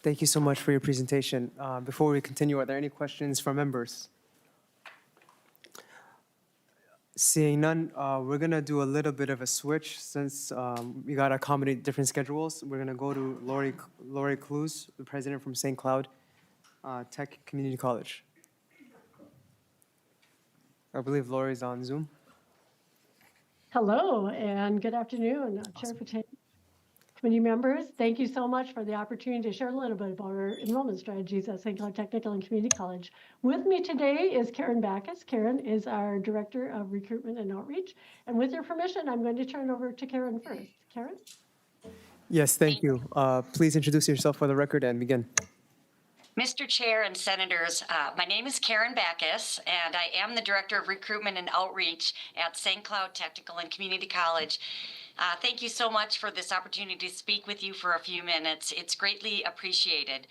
Thank you so much for your presentation. Before we continue, are there any questions from members? Seeing none, we're going to do a little bit of a switch since we got to accommodate different schedules. We're going to go to Lori Clues, the president from St. Cloud Tech Community College. I believe Lori's on Zoom. Hello and good afternoon, Chair Patel, committee members. Thank you so much for the opportunity to share a little bit about our enrollment strategies at St. Cloud Technical and Community College. With me today is Karen Backus. Karen is our Director of Recruitment and Outreach. And with your permission, I'm going to turn it over to Karen first. Karen? Yes, thank you. Please introduce yourself for the record and begin. Mr. Chair and Senators, my name is Karen Backus, and I am the Director of Recruitment and Outreach at St. Cloud Technical and Community College. Thank you so much for this opportunity to speak with you for a few minutes. It's greatly appreciated.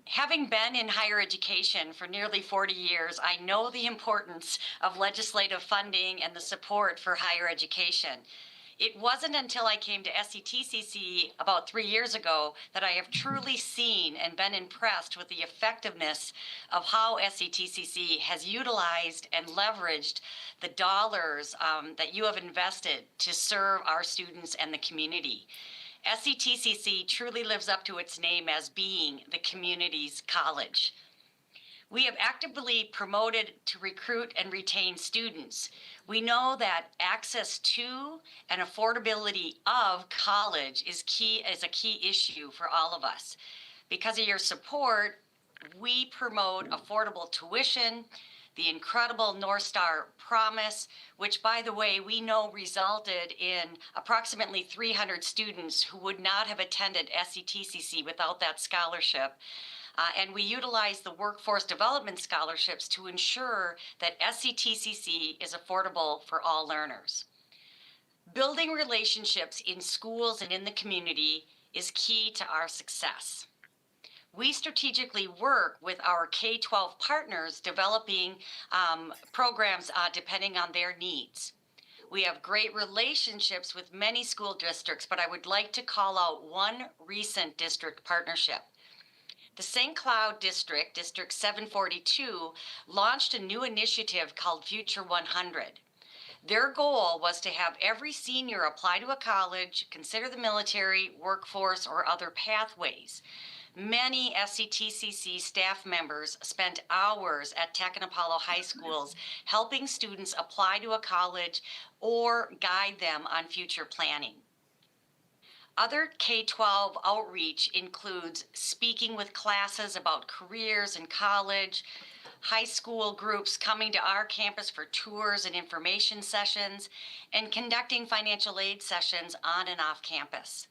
Having been in higher education for nearly 40 years, I know the importance of legislative funding and the support for higher education. It wasn't until I came to SCTCC about 3 years ago that I have truly seen and been impressed with the effectiveness of how SCTCC has utilized and leveraged the dollars that you have invested to serve our students and the community. SCTCC truly lives up to its name as being the community's college. We have actively promoted to recruit and retain students. We know that access to and affordability of college is a key issue for all of us. Because of your support, we promote affordable tuition, the incredible North Star Promise, which, by the way, we know resulted in approximately 300 students who would not have attended SCTCC without that scholarship. And we utilize the workforce development scholarships to ensure that SCTCC is affordable for all learners. Building relationships in schools and in the community is key to our success. We strategically work with our K-12 partners developing programs depending on their needs. We have great relationships with many school districts, but I would like to call out one recent district partnership. The St. Cloud District, District 742, launched a new initiative called Future 100. Their goal was to have every senior apply to a college, consider the military, workforce, or other pathways. Many SCTCC staff members spent hours at Tech and Apollo high schools helping students apply to a college or guide them on future planning. Other K-12 outreach includes speaking with classes about careers in college, high school groups coming to our campus for tours and information sessions, and conducting financial aid sessions on and off campus.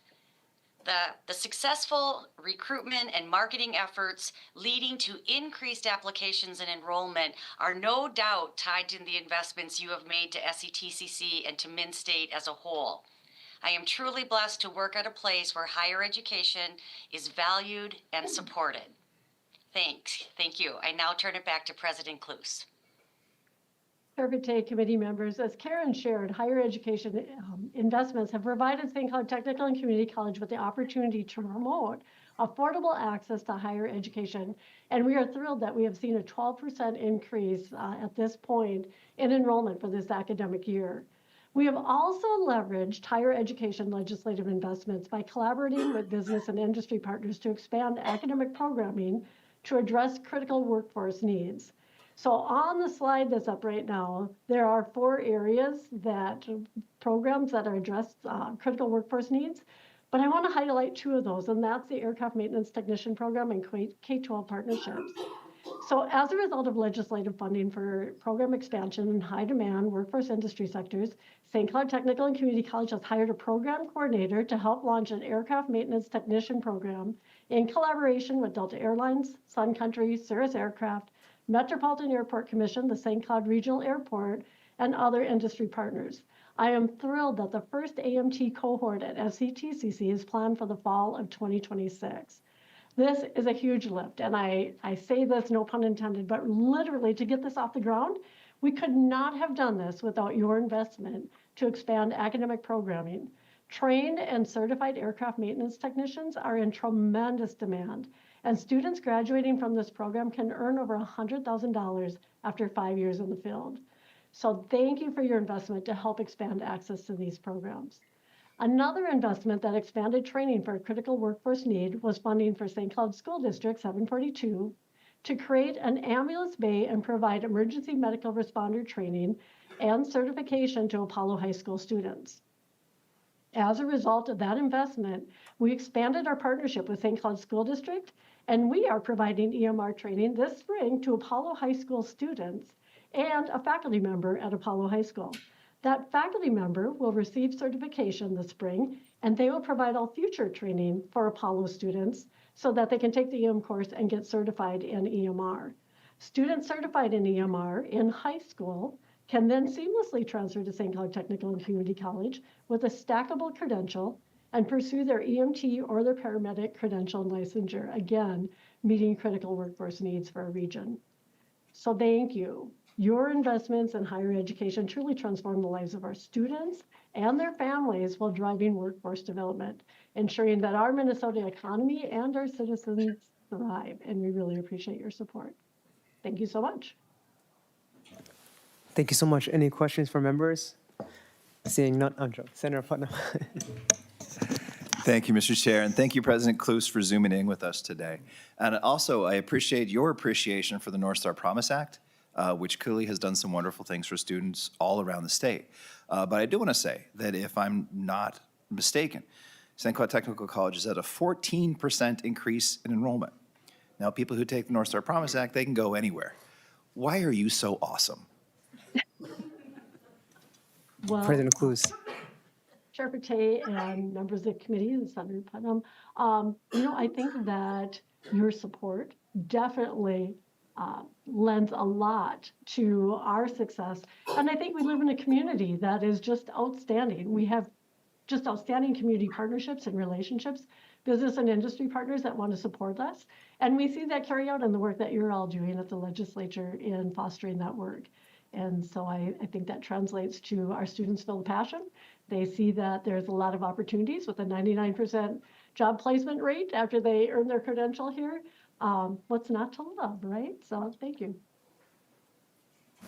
The successful recruitment and marketing efforts leading to increased applications and enrollment are no doubt tied to the investments you have made to SCTCC and to Min-State as a whole. I am truly blessed to work at a place where higher education is valued and supported. Thank you. I now turn it back to President Clues. Chair committee members, as Karen shared, higher education investments have provided St. Cloud Technical and Community College with the opportunity to promote affordable access to higher education. And we are thrilled that we have seen a 12% increase at this point in enrollment for this academic year. We have also leveraged higher education legislative investments by collaborating with business and industry partners to expand academic programming to address critical workforce needs. So on the slide that's up right now, there are 4 areas programs that are address critical workforce needs. But I want to highlight two of those, and that's the Aircraft Maintenance Technician Program and K-12 partnerships. So as a result of legislative funding for program expansion in high-demand workforce industry sectors, St. Cloud Technical and Community College has hired a program coordinator to help launch an aircraft maintenance technician program in collaboration with Delta Airlines, Sun Country, Cirrus Aircraft, Metropolitan Airport Commission, the St. Cloud Regional Airport, and other industry partners. I am thrilled that the first AMT cohort at SCTCC is planned for the fall of 2026. This is a huge lift, and I say this, no pun intended, but literally to get this off the ground, we could not have done this without your investment to expand academic programming. Trained and certified aircraft maintenance technicians are in tremendous demand, and students graduating from this program can earn over $100,000 after 5 years in the field. So thank you for your investment to help expand access to these programs. Another investment that expanded training for a critical workforce need was funding for St. Cloud School District 742 to create an ambulance bay and provide emergency medical responder training and certification to Apollo High School students. As a result of that investment, we expanded our partnership with St. Cloud School District, and we are providing EMR training this spring to Apollo High School students and a faculty member at Apollo High School. That faculty member will receive certification this spring, and they will provide all future training for Apollo students so that they can take the EM course and get certified in EMR. Students certified in EMR in high school can then seamlessly transfer to St. Cloud Technical and Community College with a stackable credential and pursue their EMT or their paramedic credential and licensure, again, meeting critical workforce needs for our region. So thank you. Your investments in higher education truly transform the lives of our students and their families while driving workforce development, ensuring that our Minnesota economy and our citizens thrive. And we really appreciate your support. Thank you so much. Thank you so much. Any questions for members? Seeing none, Senator Putnam. Thank you, Mr. Chair, and thank you, President Klus, for zooming in with us today. And also, I appreciate your appreciation for the North Star Promise Act, which clearly has done some wonderful things for students all around the state. But I do want to say that if I'm not mistaken, St. Cloud Technical College is at a 14% increase in enrollment. Now, people who take the North Star Promise Act, they can go anywhere. Why are you so awesome? Well, President Klus. Chair Pate and members of the committee and Senator Putnam, I think that your support definitely lends a lot to our success. And I think we live in a community that is just outstanding. We have just outstanding community partnerships and relationships, business and industry partners that want to support us. And we see that carry out in the work that you're all doing at the legislature in fostering that work. And so I think that translates to our students feel the passion. They see that there's a lot of opportunities with a 99% job placement rate after they earn their credential here. What's not to love, right? So thank you.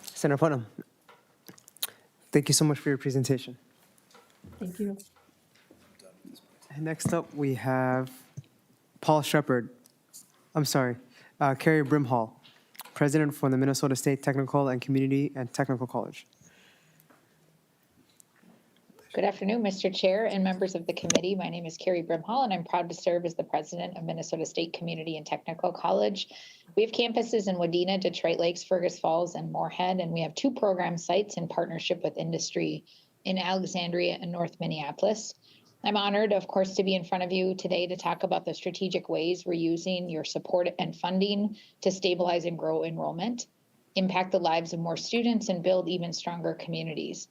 Senator Putnam. Thank you so much for your presentation. Thank you. And next up, we have Paul Shepard. Carrie Brimhall, President for the Minnesota State Technical and Community and Technical College. Good afternoon, Mr. Chair and members of the committee. My name is Carrie Brimhall, and I'm proud to serve as the president of Minnesota State Community and Technical College. We have campuses in Wadena, Detroit Lakes, Fergus Falls, and Moorhead, and we have 2 program sites in partnership with industry in Alexandria and North Minneapolis. I'm honored, of course, to be in front of you today to talk about the strategic ways we're using your support and funding to stabilize and grow enrollment, impact the lives of more students, and build even stronger communities.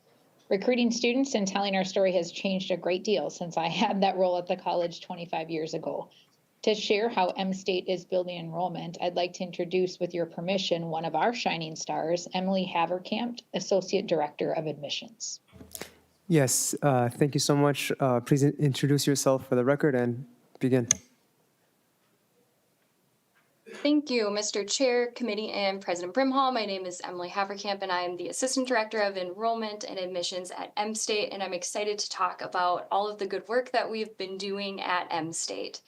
Recruiting students and telling our story has changed a great deal since I had that role at the college 25 years ago. To share how M-State is building enrollment, I'd like to introduce, with your permission, one of our shining stars, Emily Haverkamp, Associate Director of Admissions. Yes, thank you so much. Please introduce yourself for the record and begin. Thank you, Mr. Chair, Committee, and President Brimhall. My name is Emily Haverkamp, and I am the Assistant Director of Enrollment and Admissions at M-State, and I'm excited to talk about all of the good work that we've been doing at M-State.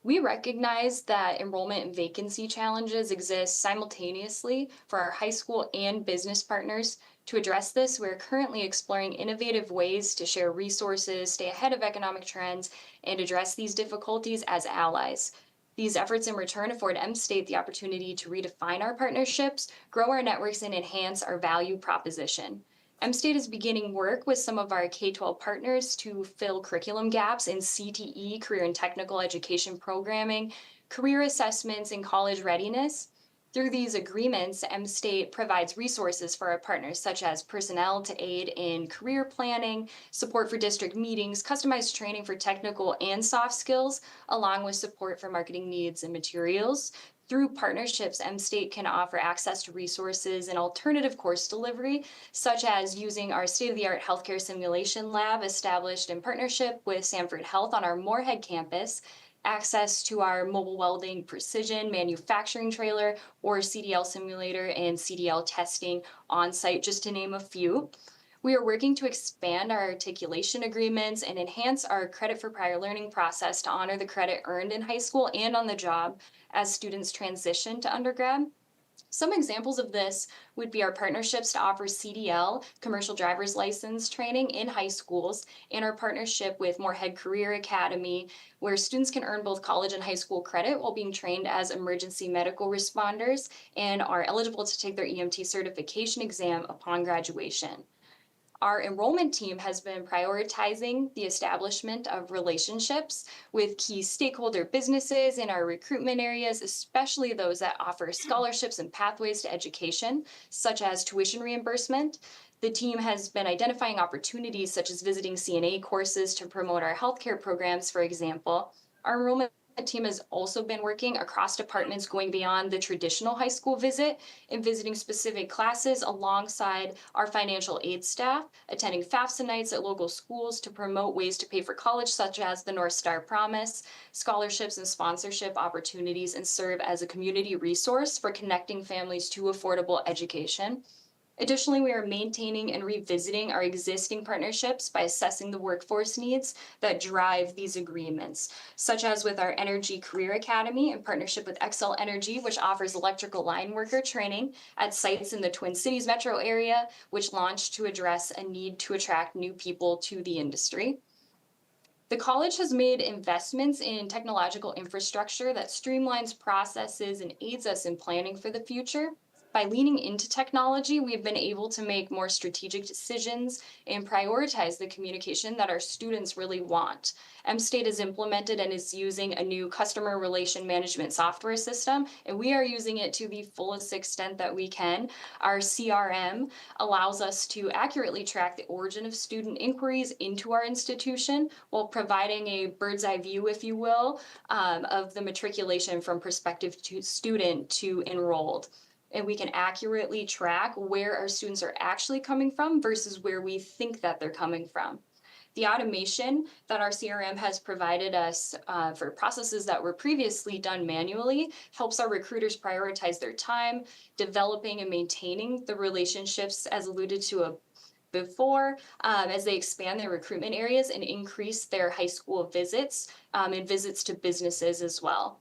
We recognize that enrollment and vacancy challenges exist simultaneously for our high school and business partners. To address this, we're currently exploring innovative ways to share resources, stay ahead of economic trends, and address these difficulties as allies. These efforts in return afford M-State the opportunity to redefine our partnerships, grow our networks, and enhance our value proposition. M-State is beginning work with some of our K-12 partners to fill curriculum gaps in CTE, career and technical education programming, career assessments, and college readiness. Through these agreements, M-State provides resources for our partners, such as personnel to aid in career planning, support for district meetings, customized training for technical and soft skills, along with support for marketing needs and materials. Through partnerships, M-State can offer access to resources and alternative course delivery, such as using our state-of-the-art healthcare simulation lab established in partnership with Sanford Health on our Moorhead campus, access to our mobile welding precision manufacturing trailer or CDL simulator and CDL testing on site, just to name a few. We are working to expand our articulation agreements and enhance our credit for prior learning process to honor the credit earned in high school and on the job as students transition to undergrad. Some examples of this would be our partnerships to offer CDL, commercial driver's license training in high schools, and our partnership with Moorhead Career Academy, where students can earn both college and high school credit while being trained as emergency medical responders and are eligible to take their EMT certification exam upon graduation. Our enrollment team has been prioritizing the establishment of relationships with key stakeholder businesses in our recruitment areas, especially those that offer scholarships and pathways to education, such as tuition reimbursement. The team has been identifying opportunities such as visiting CNA courses to promote our healthcare programs, for example. Our enrollment team has also been working across departments, going beyond the traditional high school visit and visiting specific classes alongside our financial aid staff, attending FAFSA nights at local schools to promote ways to pay for college, such as the North Star Promise, scholarships and sponsorship opportunities, and serve as a community resource for connecting families to affordable education. Additionally, we are maintaining and revisiting our existing partnerships by assessing the workforce needs that drive these agreements, such as with our Energy Career Academy in partnership with Xcel Energy, which offers electrical line worker training at sites in the Twin Cities metro area, which launched to address a need to attract new people to the industry. The college has made investments in technological infrastructure that streamlines processes and aids us in planning for the future. By leaning into technology, we've been able to make more strategic decisions and prioritize the communication that our students really want. M-State has implemented and is using a new customer relation management software system, and we are using it to the fullest extent that we can. Our CRM allows us to accurately track the origin of student inquiries into our institution while providing a bird's eye view, if you will, of the matriculation from prospective student to enrolled. And we can accurately track where our students are actually coming from versus where we think that they're coming from. The automation that our CRM has provided us for processes that were previously done manually helps our recruiters prioritize their time, developing and maintaining the relationships as alluded to before, as they expand their recruitment areas and increase their high school visits and visits to businesses as well.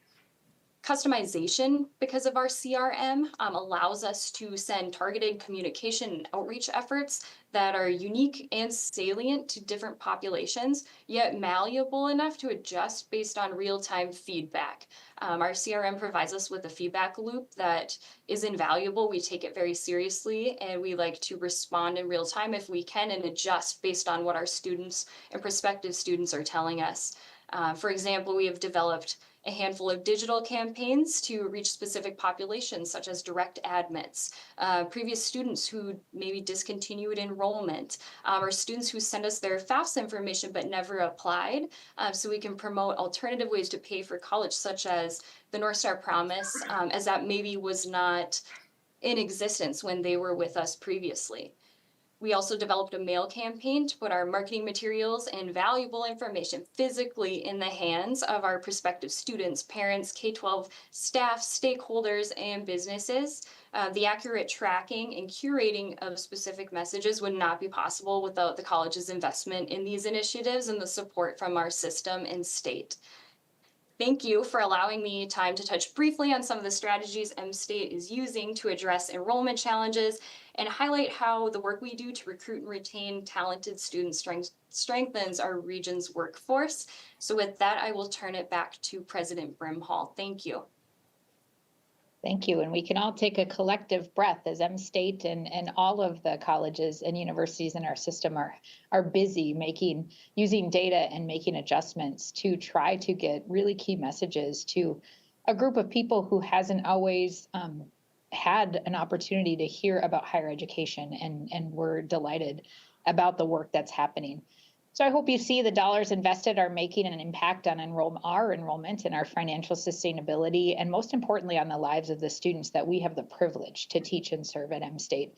Customization, because of our CRM, allows us to send targeted communication and outreach efforts that are unique and salient to different populations, yet malleable enough to adjust based on real-time feedback. Our CRM provides us with a feedback loop that is invaluable. We take it very seriously, and we like to respond in real time if we can and adjust based on what our students and prospective students are telling us. For example, we have developed a handful of digital campaigns to reach specific populations, such as direct admits, previous students who maybe discontinued enrollment, or students who send us their FAFSA information but never applied, so we can promote alternative ways to pay for college, such as the North Star Promise, as that maybe was not in existence when they were with us previously. We also developed a mail campaign to put our marketing materials and valuable information physically in the hands of our prospective students, parents, K-12 staff, stakeholders, and businesses. The accurate tracking and curating of specific messages would not be possible without the college's investment in these initiatives and the support from our system and state. Thank you for allowing me time to touch briefly on some of the strategies M-State is using to address enrollment challenges and highlight how the work we do to recruit and retain talented students strengthens our region's workforce. So with that, I will turn it back to President Brimhall. Thank you. Thank you. And we can all take a collective breath as M-State and all of the colleges and universities in our system are busy using data and making adjustments to try to get really key messages to a group of people who hasn't always had an opportunity to hear about higher education, and we're delighted about the work that's happening. So I hope you see the dollars invested are making an impact on our enrollment and our financial sustainability, and most importantly, on the lives of the students that we have the privilege to teach and serve at M-State.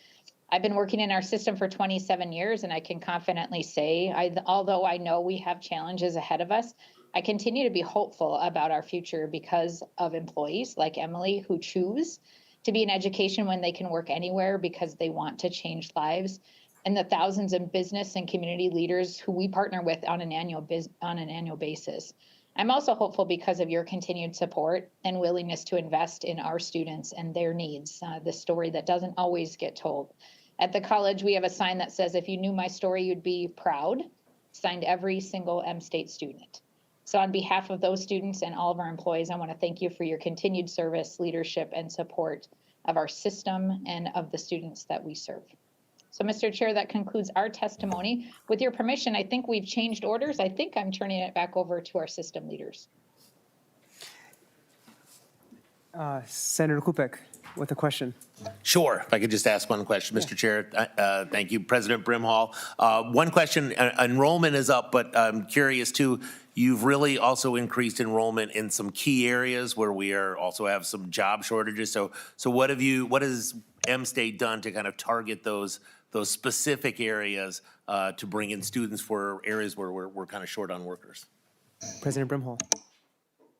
I've been working in our system for 27 years, and I can confidently say, although I know we have challenges ahead of us, I continue to be hopeful about our future because of employees like Emily who choose to be in education when they can work anywhere because they want to change lives, and the thousands of business and community leaders who we partner with on an annual basis. I'm also hopeful because of your continued support and willingness to invest in our students and their needs, the story that doesn't always get told. At the college, we have a sign that says, "If you knew my story, you'd be proud," signed every single M-State student. So on behalf of those students and all of our employees, I want to thank you for your continued service, leadership, and support of our system and of the students that we serve. So, Mr. Chair, that concludes our testimony. With your permission, I think we've changed orders. I think I'm turning it back over to our system leaders. Senator Kupek with a question. Sure. If I could just ask one question, Mr. Chair. Thank you, President Brimhall. One question, enrollment is up, but I'm curious too, you've really also increased enrollment in some key areas where we also have some job shortages. So what has M-State done to kind of target those specific areas to bring in students for areas where we're kind of short on workers? President Brimhall.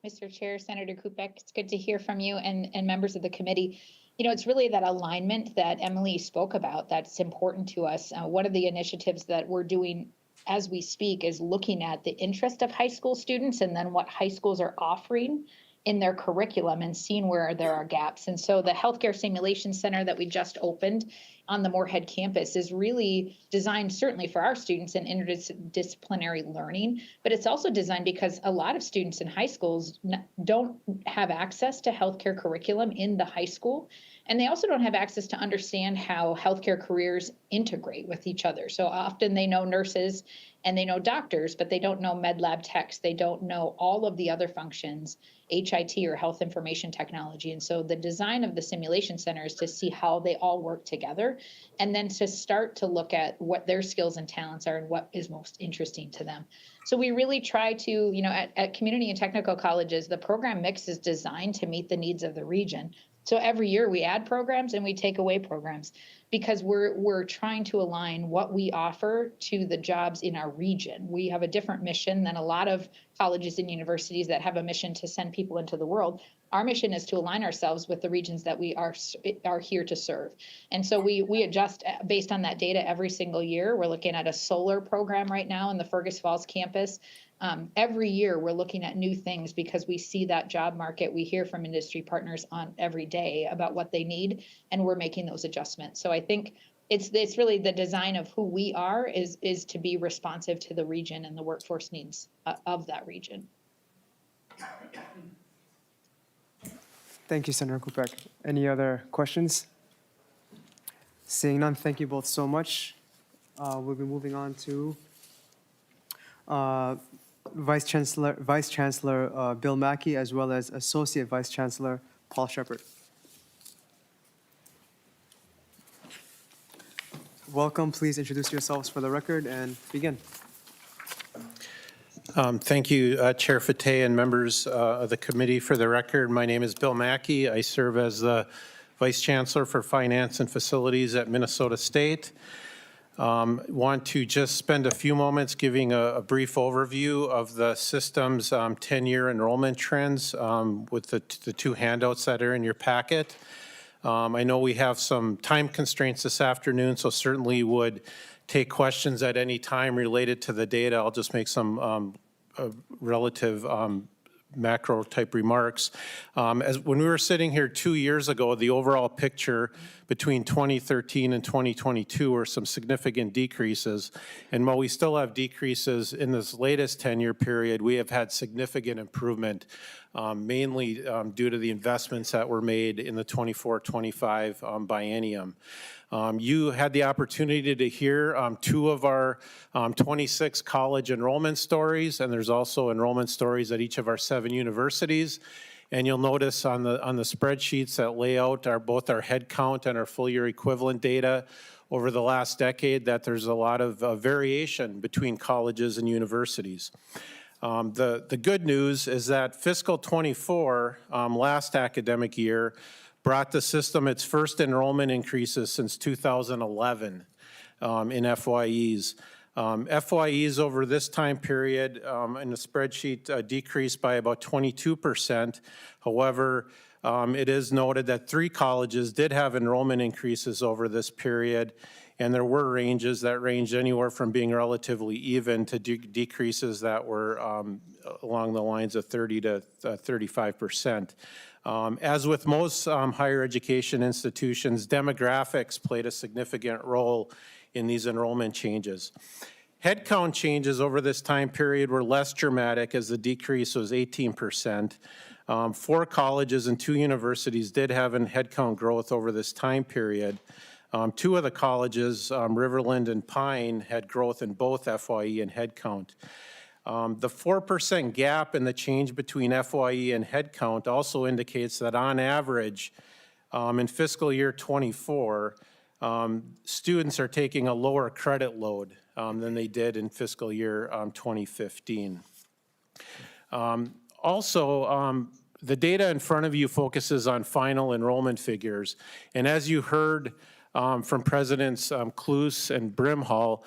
Mr. Chair, Senator Kupek, it's good to hear from you and members of the committee. You know, it's really that alignment that Emily spoke about that's important to us. One of the initiatives that we're doing as we speak is looking at the interest of high school students and then what high schools are offering in their curriculum and seeing where there are gaps. And so the Healthcare Simulation Center that we just opened on the Moorhead campus is really designed certainly for our students in interdisciplinary learning, but it's also designed because a lot of students in high schools don't have access to healthcare curriculum in the high school. And they also don't have access to understand how healthcare careers integrate with each other. So often they know nurses and they know doctors, but they don't know med lab techs. They don't know all of the other functions, HIT or health information technology. And so the design of the simulation center is to see how they all work together and then to start to look at what their skills and talents are and what is most interesting to them. So we really try to, you know, at community and technical colleges, the program mix is designed to meet the needs of the region. So every year we add programs and we take away programs because we're trying to align what we offer to the jobs in our region. We have a different mission than a lot of colleges and universities that have a mission to send people into the world. Our mission is to align ourselves with the regions that we are here to serve. And so we adjust based on that data every single year. We're looking at a solar program right now in the Fergus Falls campus. Every year we're looking at new things because we see that job market. We hear from industry partners on every day about what they need, and we're making those adjustments. So I think it's really the design of who we are is to be responsive to the region and the workforce needs of that region. Thank you, Senator Kupek. Any other questions? Seeing none, thank you both so much. We'll be moving on to Vice Chancellor Bill Mackey, as well as Associate Vice Chancellor Paul Shepard. Welcome. Please introduce yourselves for the record and begin. Thank you, Chair Fateh and members of the committee. For the record, my name is Bill Mackey. I serve as the Vice Chancellor for Finance and Facilities at Minnesota State. Want to just spend a few moments giving a brief overview of the system's 10-year enrollment trends with the two handouts that are in your packet. I know we have some time constraints this afternoon, so certainly would take questions at any time related to the data. I'll just make some relative macro type remarks. As when we were sitting here 2 years ago, the overall picture between 2013 and 2022 were some significant decreases. And while we still have decreases in this latest 10-year period, we have had significant improvement, mainly due to the investments that were made in the 24-25 biennium. You had the opportunity to hear 2 of our 26 college enrollment stories, and there's also enrollment stories at each of our 7 universities. And you'll notice on the spreadsheets that lay out both our head count and our full year equivalent data over the last decade that there's a lot of variation between colleges and universities. The good news is that fiscal 24, last academic year, brought the system its first enrollment increases since 2011 in FYEs. FYEs over this time period in the spreadsheet decreased by about 22%. However, it is noted that 3 colleges did have enrollment increases over this period, and there were ranges that ranged anywhere from being relatively even to decreases that were along the lines of 30 to 35%. As with most higher education institutions, demographics played a significant role in these enrollment changes. Headcount changes over this time period were less dramatic as the decrease was 18%. 4 colleges and 2 universities did have a headcount growth over this time period. 2 of the colleges, Riverland and Pine, had growth in both FYE and headcount. The 4% gap in the change between FYE and headcount also indicates that on average, in fiscal year 24, students are taking a lower credit load than they did in fiscal year 2015. Also, the data in front of you focuses on final enrollment figures. And as you heard from Presidents Kloos and Brimhall,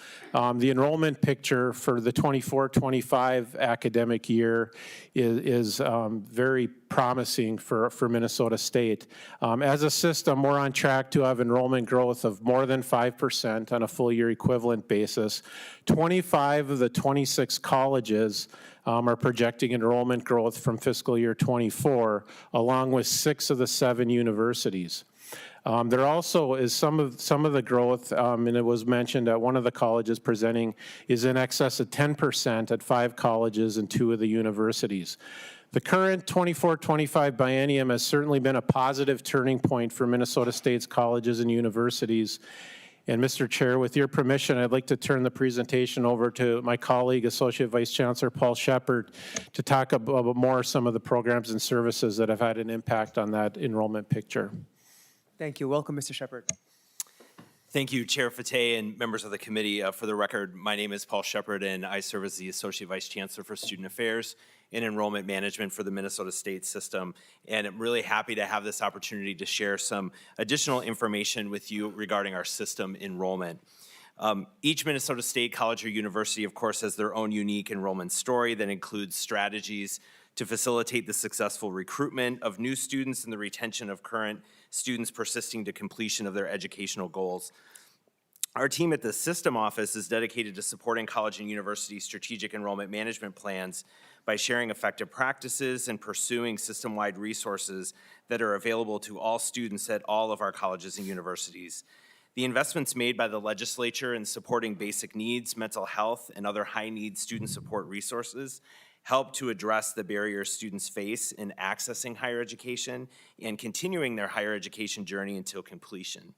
the enrollment picture for the 24-25 academic year is very promising for Minnesota State. As a system, we're on track to have enrollment growth of more than 5% on a full year equivalent basis. 25 of the 26 colleges are projecting enrollment growth from fiscal year 24, along with 6 of the 7 universities. There also is some of the growth, and it was mentioned at one of the colleges presenting, is in excess of 10% at 5 colleges and 2 of the universities. The current 24-25 biennium has certainly been a positive turning point for Minnesota State's colleges and universities. And Mr. Chair, with your permission, I'd like to turn the presentation over to my colleague, Associate Vice Chancellor Paul Shepard, to talk about more some of the programs and services that have had an impact on that enrollment picture. Thank you. Welcome, Mr. Shepard. Thank you, Chair Fateh and members of the committee. For the record, my name is Paul Shepard, and I serve as the Associate Vice Chancellor for Student Affairs and Enrollment Management for the Minnesota State System. And I'm really happy to have this opportunity to share some additional information with you regarding our system enrollment. Each Minnesota State college or university, of course, has their own unique enrollment story that includes strategies to facilitate the successful recruitment of new students and the retention of current students persisting to completion of their educational goals. Our team at the System Office is dedicated to supporting college and university strategic enrollment management plans by sharing effective practices and pursuing system-wide resources that are available to all students at all of our colleges and universities. The investments made by the legislature in supporting basic needs, mental health, and other high-need student support resources help to address the barriers students face in accessing higher education and continuing their higher education journey until completion.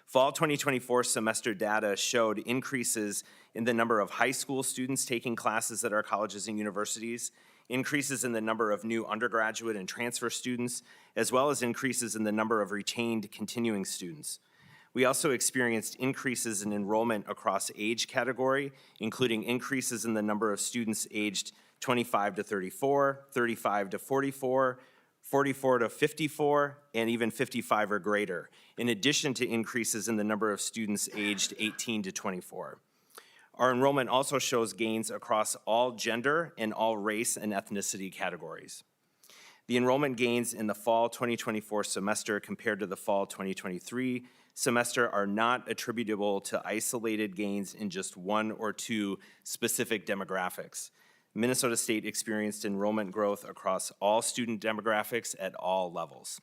Fall 2024 semester data showed increases in the number of high school students taking classes at our colleges and universities, increases in the number of new undergraduate and transfer students, as well as increases in the number of retained continuing students. We also experienced increases in enrollment across age category, including increases in the number of students aged 25 to 34, 35 to 44, 44 to 54, and even 55 or greater, in addition to increases in the number of students aged 18 to 24. Our enrollment also shows gains across all gender and all race and ethnicity categories. The enrollment gains in the fall 2024 semester compared to the fall 2023 semester are not attributable to isolated gains in just 1 or 2 specific demographics. Minnesota State experienced enrollment growth across all student demographics at all levels.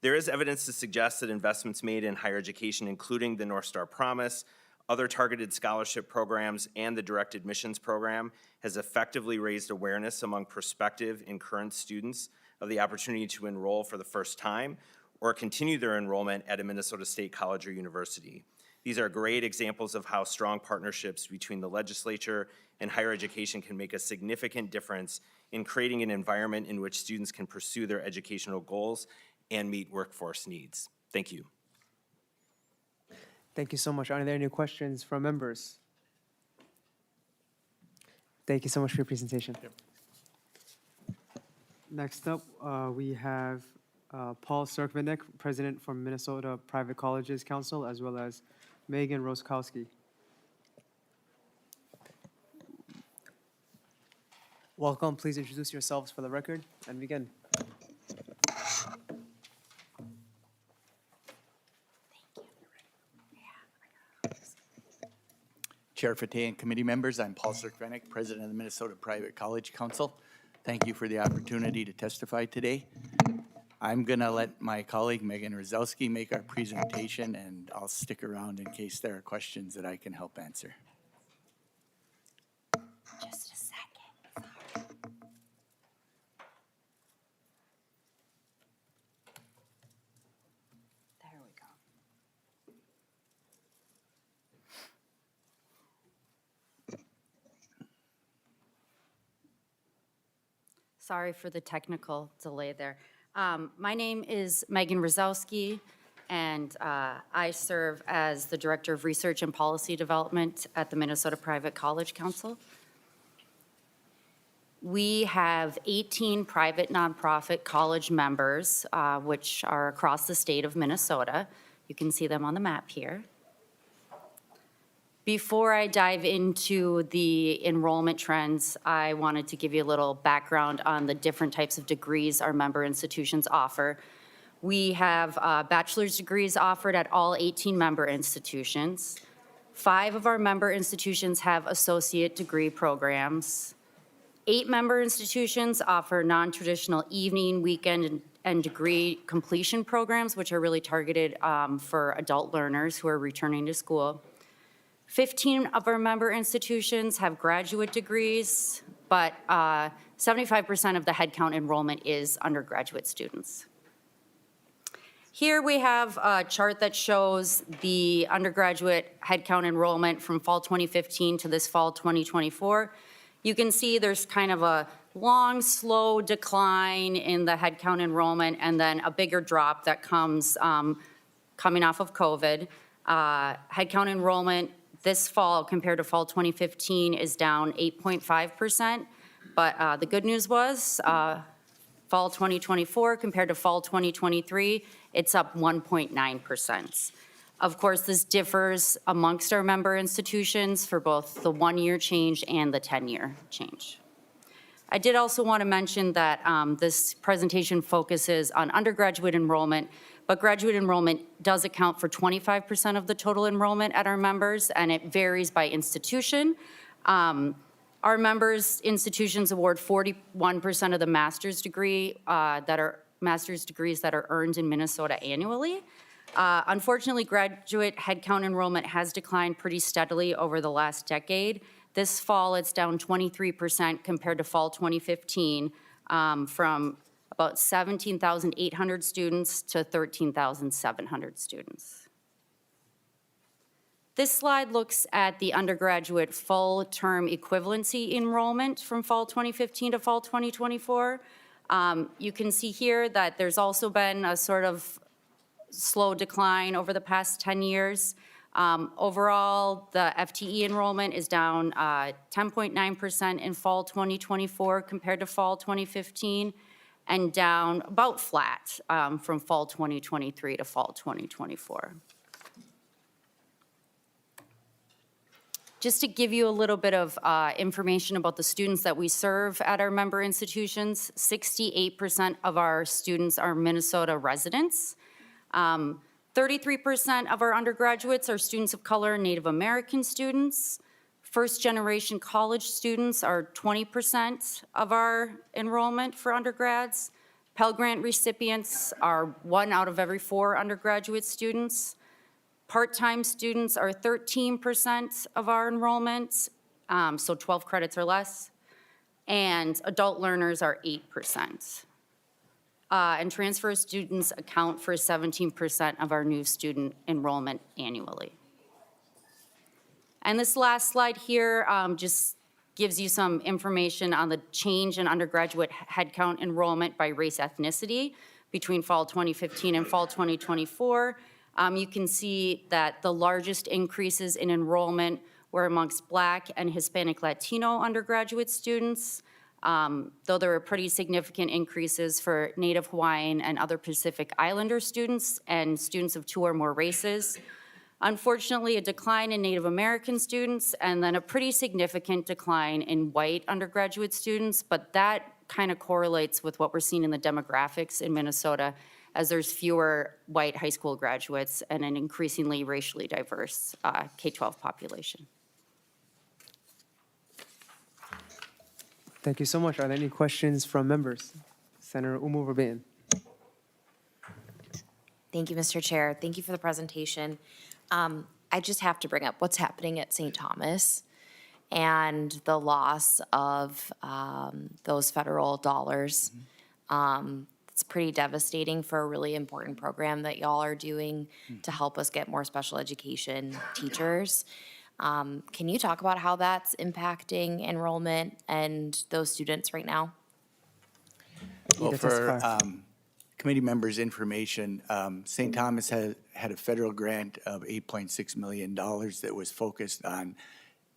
There is evidence to suggest that investments made in higher education, including the North Star Promise, other targeted scholarship programs, and the direct admissions program, has effectively raised awareness among prospective and current students of the opportunity to enroll for the first time or continue their enrollment at a Minnesota State college or university. These are great examples of how strong partnerships between the legislature and higher education can make a significant difference in creating an environment in which students can pursue their educational goals and meet workforce needs. Thank you. Thank you so much. Are there any questions from members? Thank you so much for your presentation. Yep. Next up, we have Paul Serkvinek, President for Minnesota Private Colleges Council, as well as Megan Roskowski. Welcome. Please introduce yourselves for the record and begin. Chair Fateh and committee members, I'm Paul Serkvinek, President of the Minnesota Private College Council. Thank you for the opportunity to testify today. I'm going to let my colleague Megan Rozowski make our presentation, and I'll stick around in case there are questions that I can help answer. Just a second. There we go. Sorry for the technical delay there. My name is Megan Rozowski, and I serve as the Director of Research and Policy Development at the Minnesota Private College Council. We have 18 private nonprofit college members, which are across the state of Minnesota. You can see them on the map here. Before I dive into the enrollment trends, I wanted to give you a little background on the different types of degrees our member institutions offer. We have bachelor's degrees offered at all 18 member institutions. 5 of our member institutions have associate degree programs. 8 member institutions offer non-traditional evening, weekend, and degree completion programs, which are really targeted for adult learners who are returning to school. 15 of our member institutions have graduate degrees, but 75% of the headcount enrollment is undergraduate students. Here we have a chart that shows the undergraduate headcount enrollment from fall 2015 to this fall 2024. You can see there's kind of a long, slow decline in the headcount enrollment and then a bigger drop that comes coming off of COVID. Headcount enrollment this fall compared to fall 2015 is down 8.5%, but the good news was fall 2024 compared to fall 2023, it's up 1.9%. Of course, this differs amongst our member institutions for both the 1-year change and the 10-year change. I did also want to mention that this presentation focuses on undergraduate enrollment, but graduate enrollment does account for 25% of the total enrollment at our members, and it varies by institution. Our members' institutions award 41% of the master's degrees that are earned in Minnesota annually. Unfortunately, graduate headcount enrollment has declined pretty steadily over the last decade. This fall, it's down 23% compared to fall 2015, from about 17,800 students to 13,700 students. This slide looks at the undergraduate full-term equivalency enrollment from fall 2015 to fall 2024. You can see here that there's also been a sort of slow decline over the past 10 years. Overall, the FTE enrollment is down 10.9% in fall 2024 compared to fall 2015, and down about flat from fall 2023 to fall 2024. Just to give you a little bit of information about the students that we serve at our member institutions, 68% of our students are Minnesota residents. 33% of our undergraduates are students of color and Native American students. First-generation college students are 20% of our enrollment for undergrads. Pell Grant recipients are 1 out of every 4 undergraduate students. Part-time students are 13% of our enrollment, so 12 credits or less. And adult learners are 8%. And transfer students account for 17% of our new student enrollment annually. And this last slide here just gives you some information on the change in undergraduate headcount enrollment by race ethnicity between fall 2015 and fall 2024. You can see that the largest increases in enrollment were amongst Black and Hispanic Latino undergraduate students, though there were pretty significant increases for Native Hawaiian and other Pacific Islander students and students of 2 or more races. Unfortunately, a decline in Native American students and then a pretty significant decline in white undergraduate students, but that kind of correlates with what we're seeing in the demographics in Minnesota as there's fewer white high school graduates and an increasingly racially diverse K-12 population. Thank you so much. Are there any questions from members? Senator Umu Verbatim. Thank you, Mr. Chair. Thank you for the presentation. I just have to bring up what's happening at St. Thomas and the loss of those federal dollars. It's pretty devastating for a really important program that y'all are doing to help us get more special education teachers. Can you talk about how that's impacting enrollment and those students right now? Well, for committee members' information, St. Thomas had a federal grant of $8.6 million that was focused on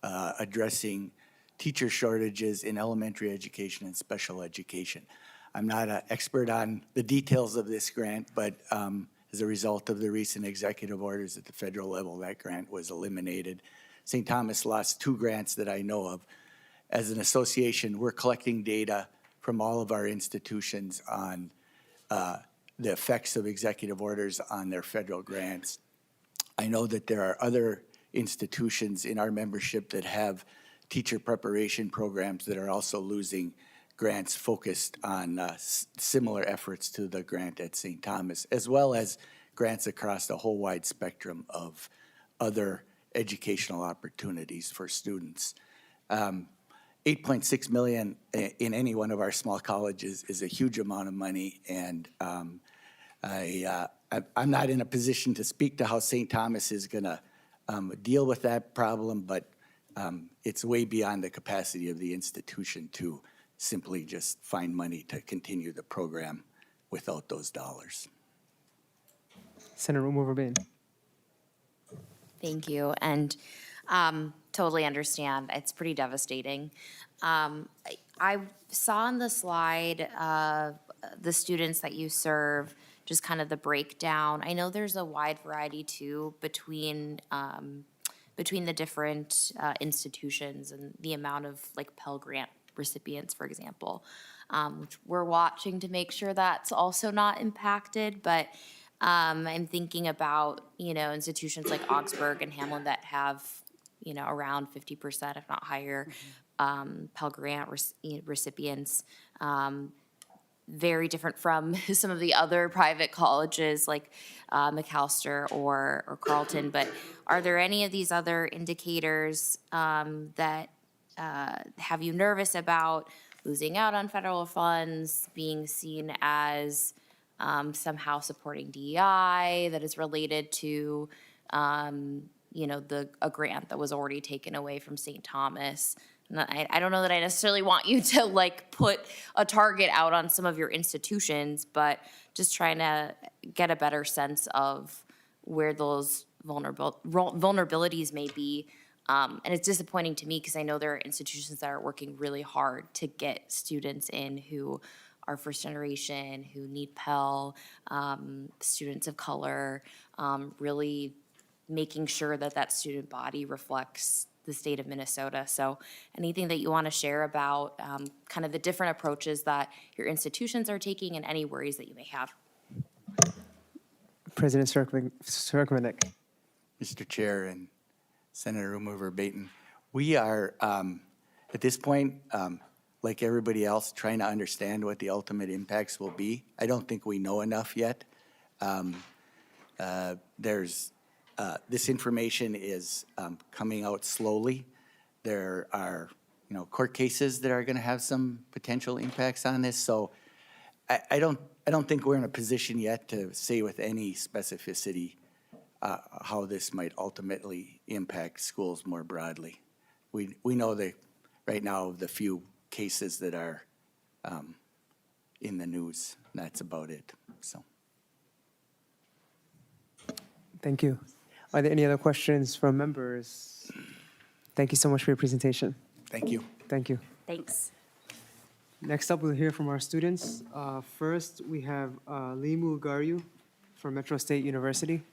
addressing teacher shortages in elementary education and special education. I'm not an expert on the details of this grant, but as a result of the recent executive orders at the federal level, that grant was eliminated. St. Thomas lost 2 grants that I know of. As an association, we're collecting data from all of our institutions on the effects of executive orders on their federal grants. I know that there are other institutions in our membership that have teacher preparation programs that are also losing grants focused on similar efforts to the grant at St. Thomas, as well as grants across the whole wide spectrum of other educational opportunities for students. 8.6 million in any one of our small colleges is a huge amount of money, and I'm not in a position to speak to how St. Thomas is going to deal with that problem, but it's way beyond the capacity of the institution to simply just find money to continue the program without those dollars. Senator Umu Verbatim. Thank you, and totally understand. It's pretty devastating. I saw on the slide the students that you serve, just kind of the breakdown. I know there's a wide variety too between the different institutions and the amount of like Pell Grant recipients, for example, which we're watching to make sure that's also not impacted. But I'm thinking about, institutions like Augsburg and Hamlin that have, around 50%, if not higher, Pell Grant recipients. Very different from some of the other private colleges like Macalester or Carleton. But are there any of these other indicators that have you nervous about losing out on federal funds, being seen as somehow supporting DEI that is related to, a grant that was already taken away from St. Thomas? I don't know that I necessarily want you to put a target out on some of your institutions, but just trying to get a better sense of where those vulnerabilities may be. And it's disappointing to me because I know there are institutions that are working really hard to get students in who are first generation, who need Pell, students of color, really making sure that student body reflects the state of Minnesota. So anything that you want to share about kind of the different approaches that your institutions are taking and any worries that you may have? President Cirkmanek. Mr. Chair and Senator Umu Verbatim, We are, at this point, like everybody else, trying to understand what the ultimate impacts will be. I don't think we know enough yet. This information is coming out slowly. There are, court cases that are going to have some potential impacts on this. So I don't think we're in a position yet to say with any specificity how this might ultimately impact schools more broadly. We know that right now the few cases that are in the news, that's about it. So. Thank you. Are there any other questions from members? Thank you so much for your presentation. Thank you. Thank you. Thanks. Next up, we'll hear from our students. First, we have Limu Garyu from Metro State University.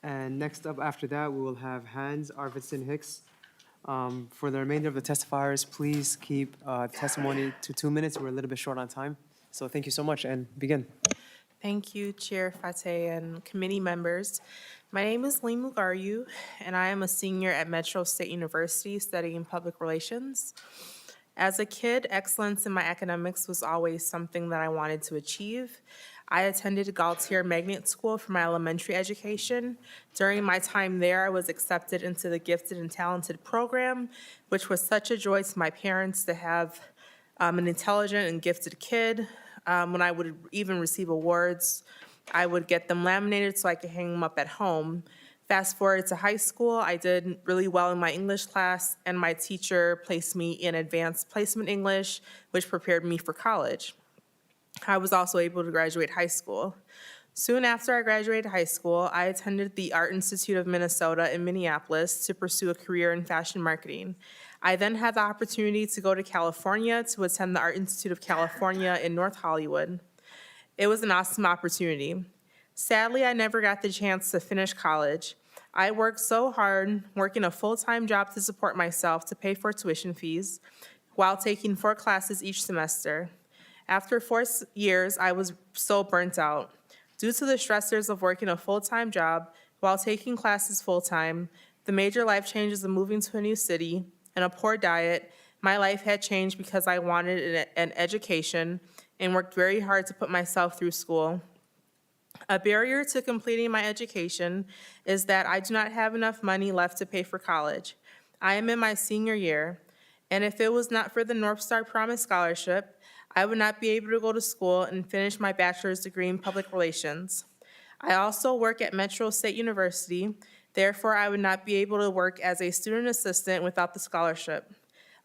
And next up after that, we will have Hans Arvidsson Hicks. For the remainder of the testifiers, please keep testimony to 2 minutes. We're a little bit short on time. So thank you so much, and begin. Thank you, Chair Fateh and committee members. My name is Limu Garyu, and I am a senior at Metro State University studying public relations. As a kid, excellence in my academics was always something that I wanted to achieve. I attended Galtier Magnet School for my elementary education. During my time there, I was accepted into the Gifted and Talented program, which was such a joy to my parents to have an intelligent and gifted kid. When I would even receive awards, I would get them laminated so I could hang them up at home. Fast forward to high school, I did really well in my English class, and my teacher placed me in advanced placement English, which prepared me for college. I was also able to graduate high school. Soon after I graduated high school, I attended the Art Institute of Minnesota in Minneapolis to pursue a career in fashion marketing. I then had the opportunity to go to California to attend the Art Institute of California in North Hollywood. It was an awesome opportunity. Sadly, I never got the chance to finish college. I worked so hard, working a full-time job to support myself to pay for tuition fees, while taking 4 classes each semester. After 4 years, I was so burnt out. Due to the stressors of working a full-time job while taking classes full-time, the major life changes of moving to a new city, and a poor diet, my life had changed because I wanted an education and worked very hard to put myself through school. A barrier to completing my education is that I do not have enough money left to pay for college. I am in my senior year, and if it was not for the North Star Promise Scholarship, I would not be able to go to school and finish my bachelor's degree in public relations. I also work at Metro State University. Therefore, I would not be able to work as a student assistant without the scholarship.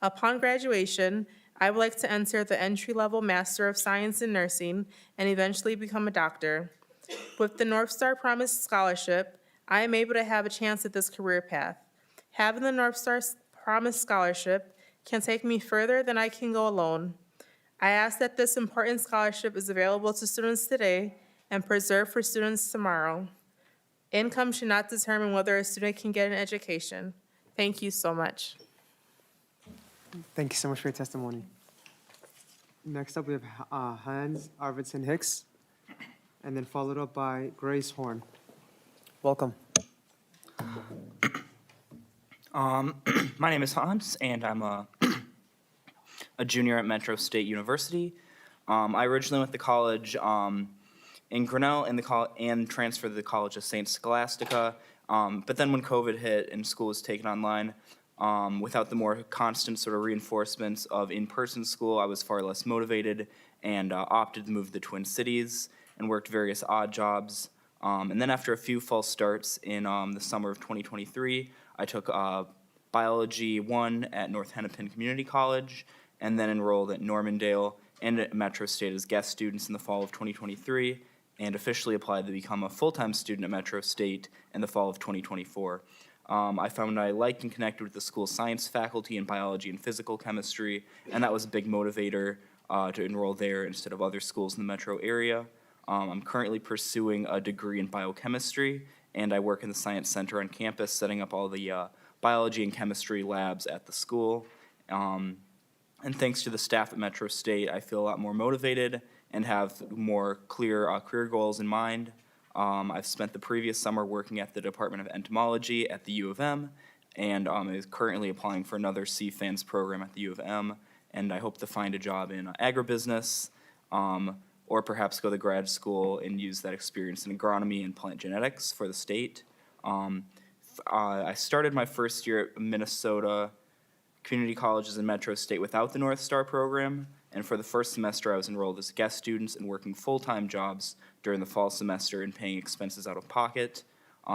Upon graduation, I would like to enter the entry-level Master of Science in Nursing and eventually become a doctor. With the North Star Promise Scholarship, I am able to have a chance at this career path. Having the North Star Promise Scholarship can take me further than I can go alone. I ask that this important scholarship is available to students today and preserved for students tomorrow. Income should not determine whether a student can get an education. Thank you so much. Thank you so much for your testimony. Next up, we have Hans Arvidsson Hicks, and then followed up by Grace Horn. Welcome. My name is Hans, and I'm a junior at Metro State University. I originally went to college in Grinnell and transferred to the College of St. Scholastica. But then when COVID hit and school was taken online, without the more constant sort of reinforcements of in-person school, I was far less motivated and opted to move to the Twin Cities and worked various odd jobs. And then after a few false starts in the summer of 2023, I took Biology 1 at North Hennepin Community College, and then enrolled at Normandale and at Metro State as guest students in the fall of 2023, and officially applied to become a full-time student at Metro State in the fall of 2024. I found I liked and connected with the school's science faculty in biology and physical chemistry, and that was a big motivator to enroll there instead of other schools in the metro area. I'm currently pursuing a degree in biochemistry, and I work in the Science Center on campus, setting up all the biology and chemistry labs at the school. And thanks to the staff at Metro State, I feel a lot more motivated and have more clear career goals in mind. I've spent the previous summer working at the Department of Entomology at the U of M, and is currently applying for another CFANS program at the U of M, and I hope to find a job in agribusiness, or perhaps go to grad school and use that experience in agronomy and plant genetics for the state. I started my first year at Minnesota Community Colleges in Metro State without the North Star program, and for the first semester I was enrolled as guest students and working full-time jobs during the fall semester and paying expenses out of pocket.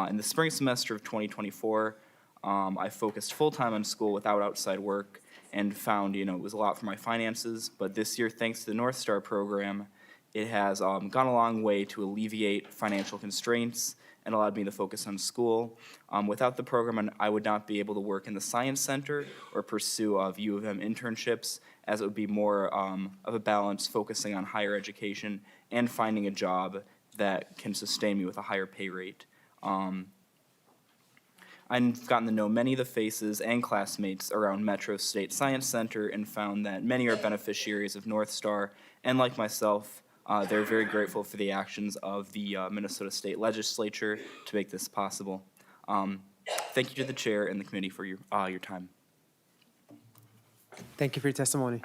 In the spring semester of 2024, I focused full-time on school without outside work and found, it was a lot for my finances, but this year, thanks to the North Star program, it has gone a long way to alleviate financial constraints and allowed me to focus on school. Without the program, I would not be able to work in the Science Center or pursue U of M internships, as it would be more of a balance focusing on higher education and finding a job that can sustain me with a higher pay rate. I've gotten to know many of the faces and classmates around Metro State Science Center and found that many are beneficiaries of North Star, and like myself, they're very grateful for the actions of the Minnesota State Legislature to make this possible. Thank you to the chair and the committee for your time. Thank you for your testimony.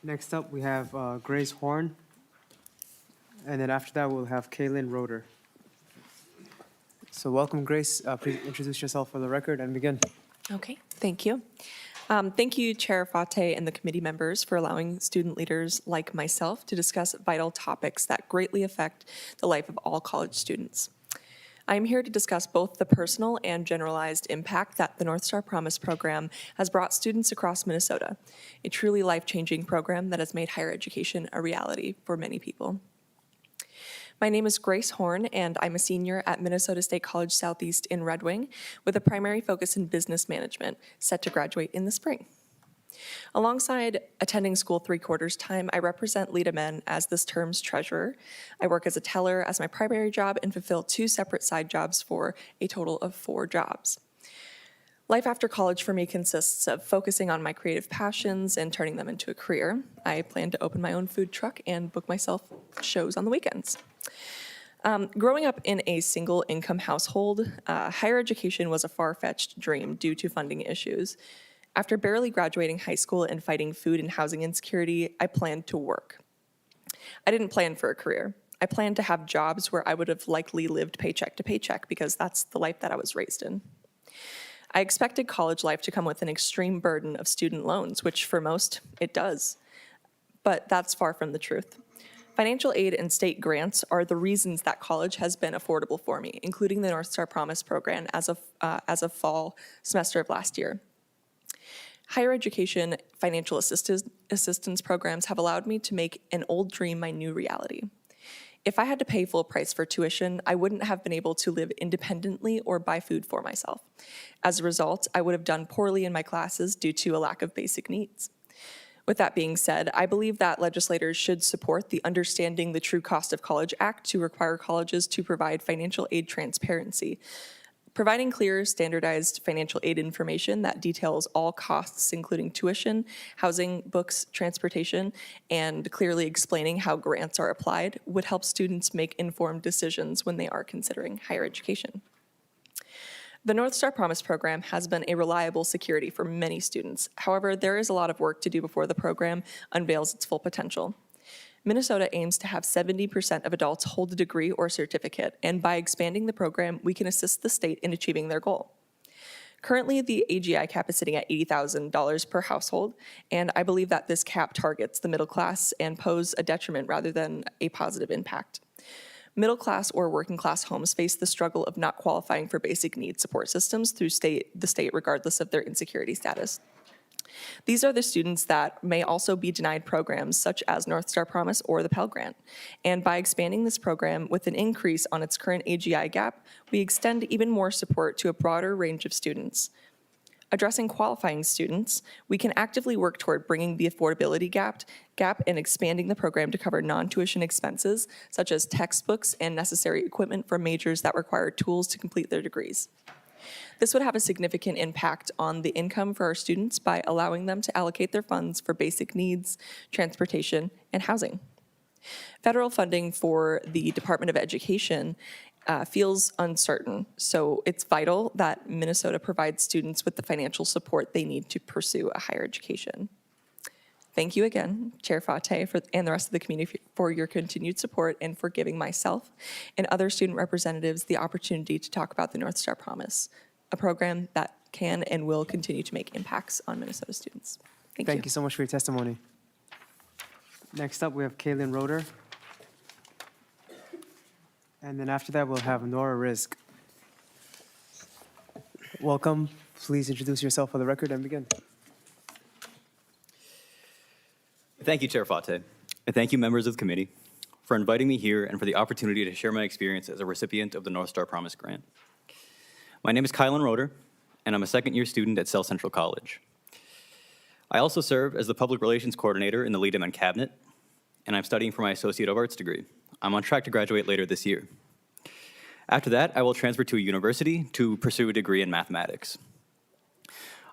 Next up, we have Grace Horn. And then after that, we'll have Kaylin Roeder. So welcome, Grace. Please introduce yourself for the record and begin. Okay, thank you. Thank you, Chair Fate and the committee members, for allowing student leaders like myself to discuss vital topics that greatly affect the life of all college students. I am here to discuss both the personal and generalized impact that the North Star Promise program has brought students across Minnesota, a truly life-changing program that has made higher education a reality for many people. My name is Grace Horn, and I'm a senior at Minnesota State College Southeast in Red Wing, with a primary focus in business management, set to graduate in the spring. Alongside attending school 3/4 time, I represent Leda Men as this term's treasurer. I work as a teller as my primary job and fulfill 2 separate side jobs for a total of 4 jobs. Life after college for me consists of focusing on my creative passions and turning them into a career. I plan to open my own food truck and book myself shows on the weekends. Growing up in a single income household, higher education was a far-fetched dream due to funding issues. After barely graduating high school and fighting food and housing insecurity, I planned to work. I didn't plan for a career. I planned to have jobs where I would have likely lived paycheck to paycheck because that's the life that I was raised in. I expected college life to come with an extreme burden of student loans, which for most, it does. But that's far from the truth. Financial aid and state grants are the reasons that college has been affordable for me, including the North Star Promise program as of fall semester of last year. Higher education financial assistance programs have allowed me to make an old dream my new reality. If I had to pay full price for tuition, I wouldn't have been able to live independently or buy food for myself. As a result, I would have done poorly in my classes due to a lack of basic needs. With that being said, I believe that legislators should support the Understanding the True Cost of College Act to require colleges to provide financial aid transparency. Providing clear, standardized financial aid information that details all costs, including tuition, housing, books, transportation, and clearly explaining how grants are applied would help students make informed decisions when they are considering higher education. The North Star Promise program has been a reliable security for many students. However, there is a lot of work to do before the program unveils its full potential. Minnesota aims to have 70% of adults hold a degree or certificate, and by expanding the program, we can assist the state in achieving their goal. Currently, the AGI cap is sitting at $80,000 per household, and I believe that this cap targets the middle class and pose a detriment rather than a positive impact. Middle class or working class homes face the struggle of not qualifying for basic needs support systems through the state regardless of their insecurity status. These are the students that may also be denied programs such as North Star Promise or the Pell Grant. And by expanding this program with an increase on its current AGI gap, we extend even more support to a broader range of students. Addressing qualifying students, we can actively work toward bringing the affordability gap and expanding the program to cover non-tuition expenses such as textbooks and necessary equipment for majors that require tools to complete their degrees. This would have a significant impact on the income for our students by allowing them to allocate their funds for basic needs, transportation, and housing. Federal funding for the Department of Education feels uncertain, so it's vital that Minnesota provides students with the financial support they need to pursue a higher education. Thank you again, Chair Fate and the rest of the community for your continued support and for giving myself and other student representatives the opportunity to talk about the North Star Promise, a program that can and will continue to make impacts on Minnesota students. Thank you so much for your testimony. Next up, we have Kaylin Roeder. And then after that, we'll have Nora Rizk. Welcome. Please introduce yourself for the record and begin. Thank you, Chair Fate, and thank you, members of the committee, for inviting me here and for the opportunity to share my experience as a recipient of the North Star Promise Grant. My name is Kylan Roeder, and I'm a second-year student at South Central College. I also serve as the Public Relations Coordinator in the Liederman Cabinet, and I'm studying for my Associate of Arts degree. I'm on track to graduate later this year. After that, I will transfer to a university to pursue a degree in mathematics.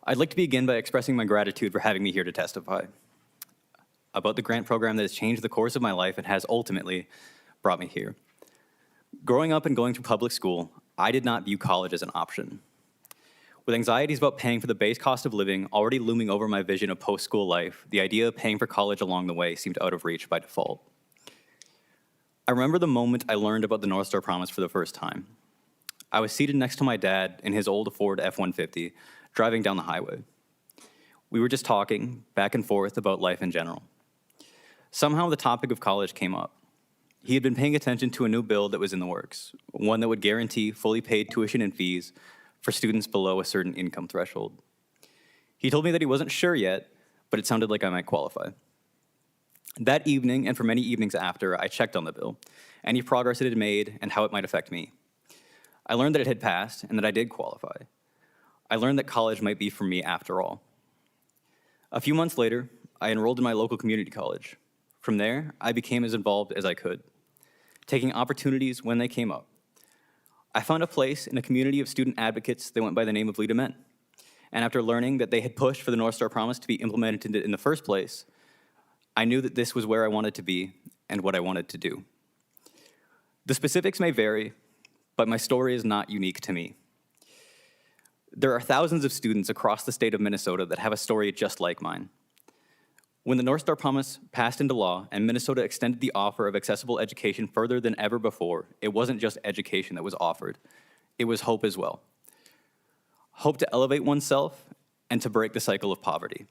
I'd like to begin by expressing my gratitude for having me here to testify about the grant program that has changed the course of my life and has ultimately brought me here. Growing up and going to public school, I did not view college as an option. With anxieties about paying for the base cost of living already looming over my vision of post-school life, the idea of paying for college along the way seemed out of reach by default. I remember the moment I learned about the North Star Promise for the first time. I was seated next to my dad in his old Ford F-150, driving down the highway. We were just talking back and forth about life in general. Somehow the topic of college came up. He had been paying attention to a new bill that was in the works, one that would guarantee fully paid tuition and fees for students below a certain income threshold. He told me that he wasn't sure yet, but it sounded like I might qualify. That evening, and for many evenings after, I checked on the bill, any progress it had made, and how it might affect me. I learned that it had passed and that I did qualify. I learned that college might be for me after all. A few months later, I enrolled in my local community college. From there, I became as involved as I could, taking opportunities when they came up. I found a place in a community of student advocates that went by the name of Lead Men. And after learning that they had pushed for the North Star Promise to be implemented in the first place, I knew that this was where I wanted to be and what I wanted to do. The specifics may vary, but my story is not unique to me. There are thousands of students across the state of Minnesota that have a story just like mine. When the North Star Promise passed into law and Minnesota extended the offer of accessible education further than ever before, it wasn't just education that was offered, it was hope as well. Hope to elevate oneself and to break the cycle of poverty.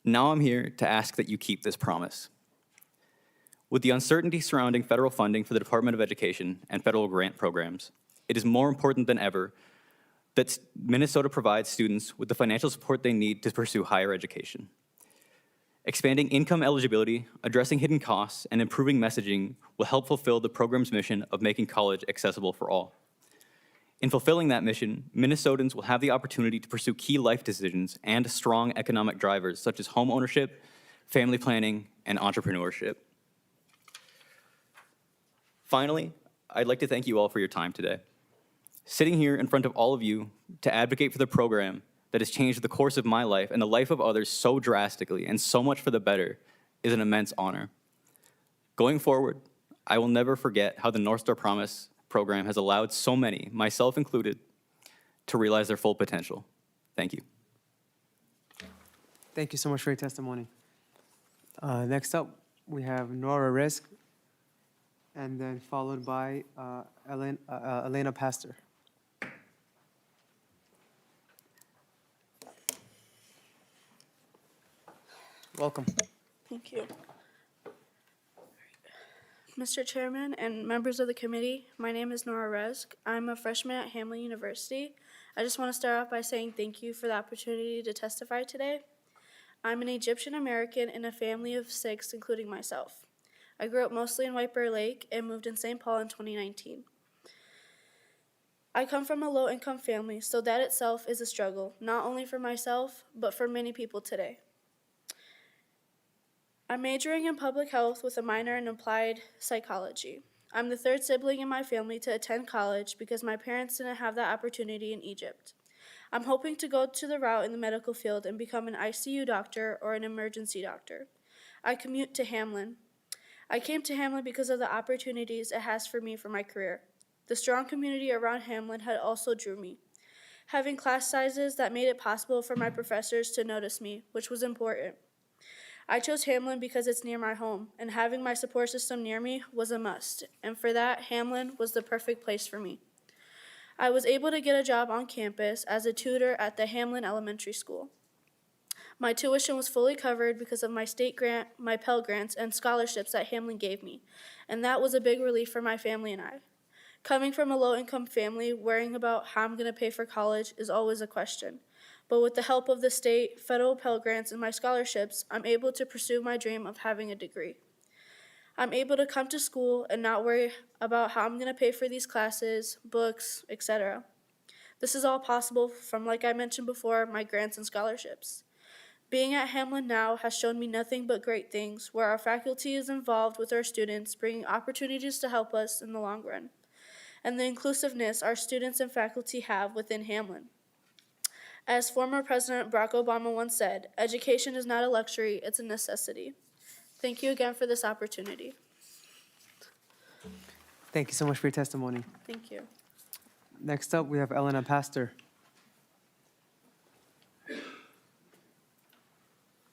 Now I'm here to ask that you keep this promise. With the uncertainty surrounding federal funding for the Department of Education and federal grant programs, it is more important than ever that Minnesota provides students with the financial support they need to pursue higher education. Expanding income eligibility, addressing hidden costs, and improving messaging will help fulfill the program's mission of making college accessible for all. In fulfilling that mission, Minnesotans will have the opportunity to pursue key life decisions and strong economic drivers such as home ownership, family planning, and entrepreneurship. Finally, I'd like to thank you all for your time today. Sitting here in front of all of you to advocate for the program that has changed the course of my life and the life of others so drastically and so much for the better is an immense honor. Going forward, I will never forget how the North Star Promise program has allowed so many, myself included, to realize their full potential. Thank you. Thank you so much for your testimony. Next up, we have Nora Rizk, and then followed by Elena Pastor. Welcome. Thank you. Mr. Chairman and members of the committee, my name is Nora Rizk. I'm a freshman at Hamline University. I just want to start off by saying thank you for the opportunity to testify today. I'm an Egyptian American in a family of 6, including myself. I grew up mostly in White Bear Lake and moved in St. Paul in 2019. I come from a low-income family, so that itself is a struggle, not only for myself, but for many people today. I'm majoring in public health with a minor in applied psychology. I'm the 3rd sibling in my family to attend college because my parents didn't have that opportunity in Egypt. I'm hoping to go to the route in the medical field and become an ICU doctor or an emergency doctor. I commute to Hamline. I came to Hamlin because of the opportunities it has for me for my career. The strong community around Hamlin had also drew me. Having class sizes that made it possible for my professors to notice me, which was important. I chose Hamlin because it's near my home, and having my support system near me was a must, and for that, Hamlin was the perfect place for me. I was able to get a job on campus as a tutor at the Hamlin Elementary School. My tuition was fully covered because of my state grant, my Pell Grants, and scholarships that Hamlin gave me, and that was a big relief for my family and I. Coming from a low-income family, worrying about how I'm going to pay for college is always a question. But with the help of the state, federal Pell Grants, and my scholarships, I'm able to pursue my dream of having a degree. I'm able to come to school and not worry about how I'm going to pay for these classes, books, etc. This is all possible from, like I mentioned before, my grants and scholarships. Being at Hamlin now has shown me nothing but great things, where our faculty is involved with our students, bringing opportunities to help us in the long run, and the inclusiveness our students and faculty have within Hamlin. As former President Barack Obama once said, education is not a luxury, it's a necessity. Thank you again for this opportunity. Thank you so much for your testimony. Thank you. Next up, we have Elena Pastor.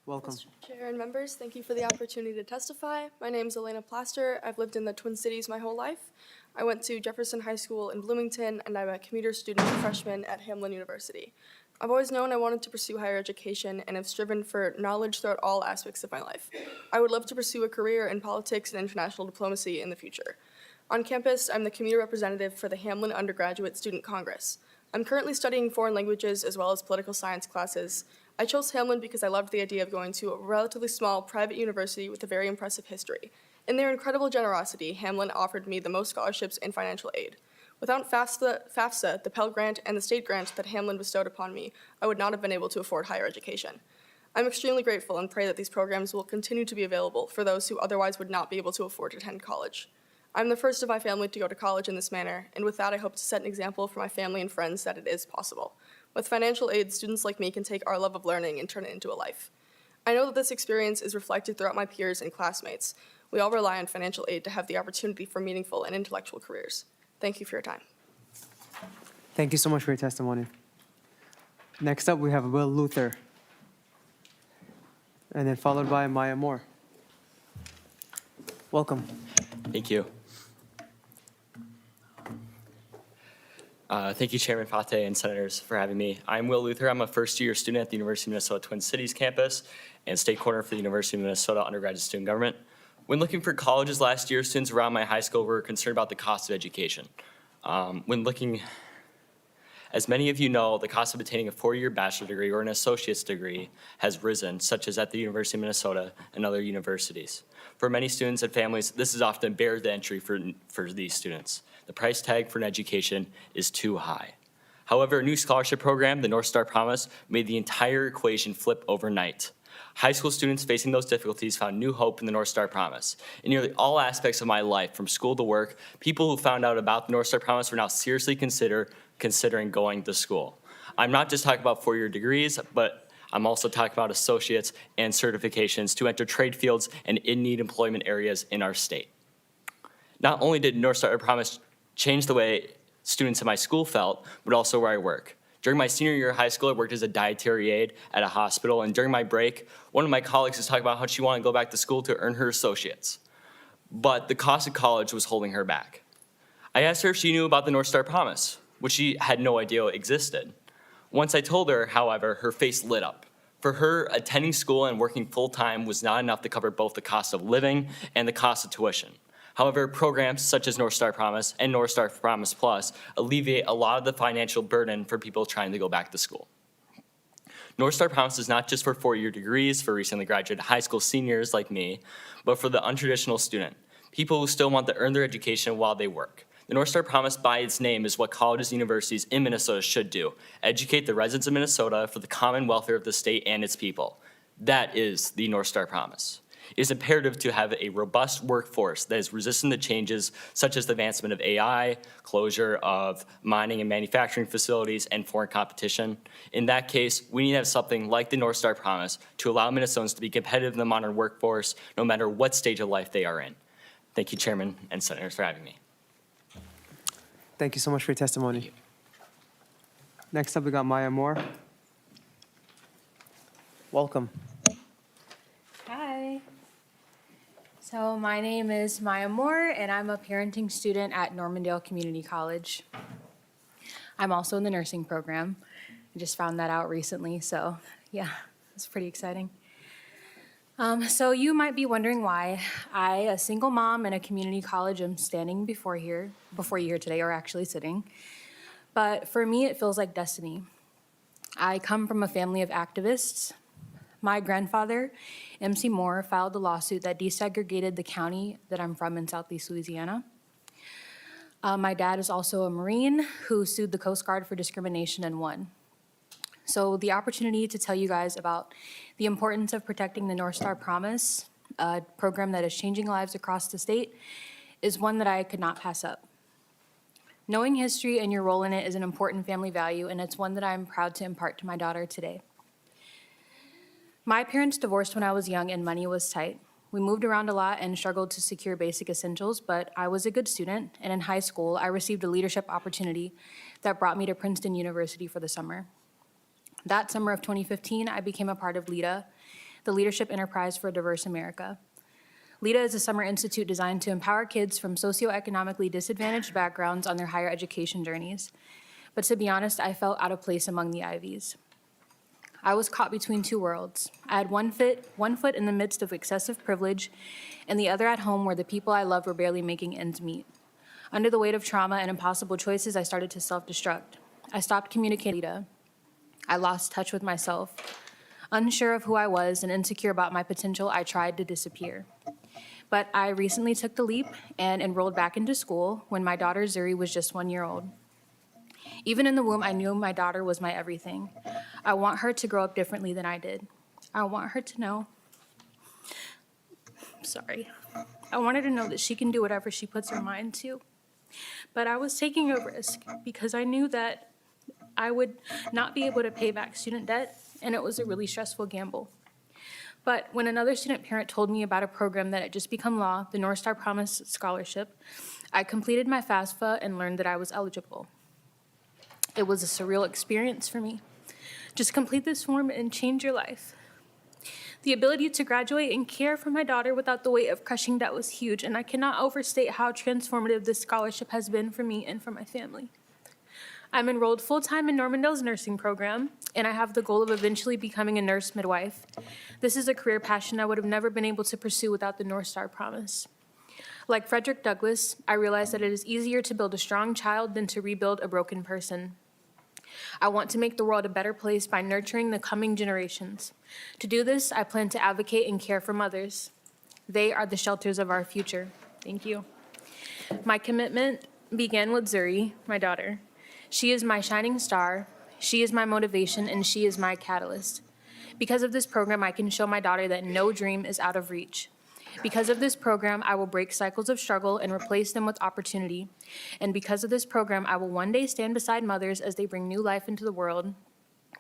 Welcome. Chair and members, thank you for the opportunity to testify. My name is Elena Plaster. I've lived in the Twin Cities my whole life. I went to Jefferson High School in Bloomington, and I'm a commuter student and freshman at Hamlin University. I've always known I wanted to pursue higher education and have striven for knowledge throughout all aspects of my life. I would love to pursue a career in politics and international diplomacy in the future. On campus, I'm the commuter representative for the Hamlin Undergraduate Student Congress. I'm currently studying foreign languages as well as political science classes. I chose Hamlin because I loved the idea of going to a relatively small private university with a very impressive history. In their incredible generosity, Hamlin offered me the most scholarships and financial aid. Without FAFSA, the Pell Grant, and the state grant that Hamlin bestowed upon me, I would not have been able to afford higher education. I'm extremely grateful and pray that these programs will continue to be available for those who otherwise would not be able to afford to attend college. I'm the first of my family to go to college in this manner, and with that I hope to set an example for my family and friends that it is possible. With financial aid, students like me can take our love of learning and turn it into a life. I know that this experience is reflected throughout my peers and classmates. We all rely on financial aid to have the opportunity for meaningful and intellectual careers. Thank you for your time. Thank you so much for your testimony. Next up, we have Will Luther, and then followed by Maya Moore. Welcome. Thank you. Thank you, Chairman Fate and Senators, for having me. I'm Will Luther. I'm a first-year student at the University of Minnesota Twin Cities campus and state corner for the University of Minnesota undergraduate student government. When looking for colleges last year, students around my high school were concerned about the cost of education. As many of you know, the cost of obtaining a four-year bachelor degree or an associate's degree has risen, such as at the University of Minnesota and other universities. For many students and families, this is often a barrier to entry for these students. The price tag for an education is too high. However, a new scholarship program, the North Star Promise, made the entire equation flip overnight. High school students facing those difficulties found new hope in the North Star Promise. In nearly all aspects of my life, from school to work, people who found out about the North Star Promise were now seriously considering going to school. I'm not just talking about four-year degrees, but I'm also talking about associates and certifications to enter trade fields and in-need employment areas in our state. Not only did North Star Promise change the way students in my school felt, but also where I work. During my senior year of high school, I worked as a dietary aide at a hospital, and during my break, one of my colleagues was talking about how she wanted to go back to school to earn her associates. But the cost of college was holding her back. I asked her if she knew about the North Star Promise, which she had no idea existed. Once I told her, however, her face lit up. For her, attending school and working full-time was not enough to cover both the cost of living and the cost of tuition. However, programs such as North Star Promise and North Star Promise Plus alleviate a lot of the financial burden for people trying to go back to school. North Star Promise is not just for four-year degrees for recently graduated high school seniors like me, but for the untraditional student, people who still want to earn their education while they work. The North Star Promise, by its name, is what colleges and universities in Minnesota should do: educate the residents of Minnesota for the common welfare of the state and its people. That is the North Star Promise. It is imperative to have a robust workforce that is resistant to changes such as the advancement of AI, closure of mining and manufacturing facilities, and foreign competition. In that case, we need to have something like the North Star Promise to allow Minnesotans to be competitive in the modern workforce no matter what stage of life they are in. Thank you, Chairman and Senators, for having me. Thank you so much for your testimony. Next up, we got Maya Moore. Welcome. Hi. So my name is Maya Moore, and I'm a parenting student at Normandale Community College. I'm also in the nursing program. I just found that out recently, so yeah, it's pretty exciting. So you might be wondering why I, a single mom in a community college, am standing before you here today, or actually sitting. But for me, it feels like destiny. I come from a family of activists. My grandfather, MC Moore, filed a lawsuit that desegregated the county that I'm from in Southeast Louisiana. My dad is also a Marine who sued the Coast Guard for discrimination and won. So the opportunity to tell you guys about the importance of protecting the North Star Promise, a program that is changing lives across the state, is one that I could not pass up. Knowing history and your role in it is an important family value, and it's one that I'm proud to impart to my daughter today. My parents divorced when I was young and money was tight. We moved around a lot and struggled to secure basic essentials, but I was a good student, and in high school, I received a leadership opportunity that brought me to Princeton University for the summer. That summer of 2015, I became a part of LEADA, the Leadership Enterprise for a Diverse America. LEADA is a summer institute designed to empower kids from socioeconomically disadvantaged backgrounds on their higher education journeys. But to be honest, I felt out of place among the Ivies. I was caught between two worlds. I had one foot in the midst of excessive privilege, and the other at home where the people I loved were barely making ends meet. Under the weight of trauma and impossible choices, I started to self-destruct. I stopped communicating with LEADA. I lost touch with myself. Unsure of who I was and insecure about my potential, I tried to disappear. But I recently took the leap and enrolled back into school when my daughter Zuri was just 1 year old. Even in the womb, I knew my daughter was my everything. I want her to grow up differently than I did. I want her to know, I want her to know that she can do whatever she puts her mind to. But I was taking a risk because I knew that I would not be able to pay back student debt, and it was a really stressful gamble. But when another student parent told me about a program that had just become law, the North Star Promise Scholarship, I completed my FAFSA and learned that I was eligible. It was a surreal experience for me. Just complete this form and change your life. The ability to graduate and care for my daughter without the weight of crushing debt was huge, and I cannot overstate how transformative this scholarship has been for me and for my family. I'm enrolled full-time in Normandale's nursing program, and I have the goal of eventually becoming a nurse midwife. This is a career passion I would have never been able to pursue without the North Star Promise. Like Frederick Douglass, I realized that it is easier to build a strong child than to rebuild a broken person. I want to make the world a better place by nurturing the coming generations. To do this, I plan to advocate and care for mothers. They are the shelters of our future. Thank you. My commitment began with Zuri, my daughter. She is my shining star, she is my motivation, and she is my catalyst. Because of this program, I can show my daughter that no dream is out of reach. Because of this program, I will break cycles of struggle and replace them with opportunity. And because of this program, I will one day stand beside mothers as they bring new life into the world,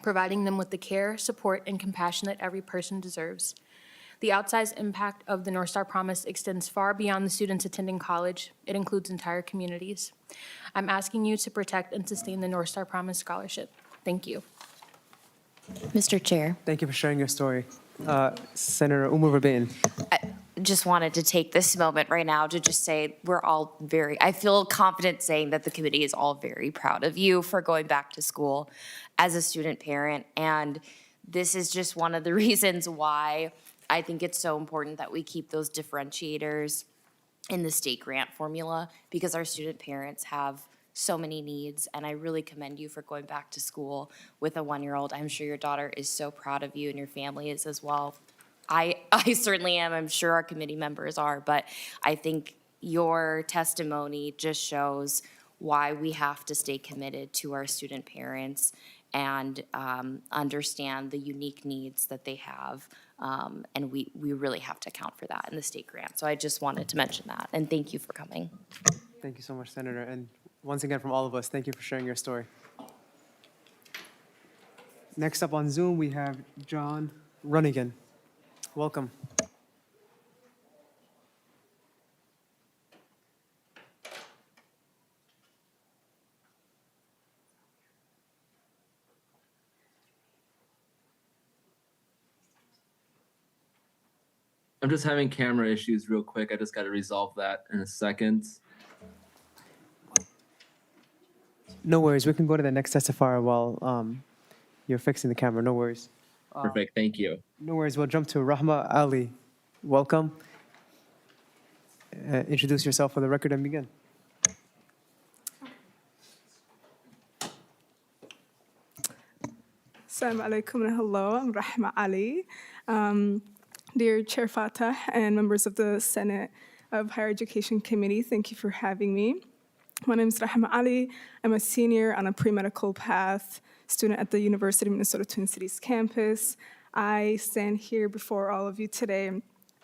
providing them with the care, support, and compassion that every person deserves. The outsized impact of the North Star Promise extends far beyond the students attending college. It includes entire communities. I'm asking you to protect and sustain the North Star Promise Scholarship. Thank you. Mr. Chair. Thank you for sharing your story. Senator Umar Verbain. Just wanted to take this moment right now to just say I feel confident saying that the committee is all very proud of you for going back to school as a student parent. And this is just one of the reasons why I think it's so important that we keep those differentiators in the state grant formula, because our student parents have so many needs, and I really commend you for going back to school with a 1 year old. I'm sure your daughter is so proud of you, and your family is as well. I certainly am. I'm sure our committee members are, but I think your testimony just shows why we have to stay committed to our student parents and understand the unique needs that they have. And we really have to account for that in the state grant. So I just wanted to mention that, and thank you for coming. Thank you so much, Senator. And once again, from all of us, thank you for sharing your story. Next up on Zoom, we have John Runnigan. Welcome. I'm just having camera issues real quick. I just got to resolve that in a second. No worries. We can go to the next testifier while you're fixing the camera. No worries. Perfect. Thank you. No worries. We'll jump to Rahma Ali. Welcome. Introduce yourself for the record and begin. Assalamu alaikum and hello, I'm Rahma Ali. Dear Chair Fatah and members of the Senate of Higher Education Committee, thank you for having me. My name is Rahma Ali. I'm a senior on a pre-medical path student at the University of Minnesota Twin Cities campus. I stand here before all of you today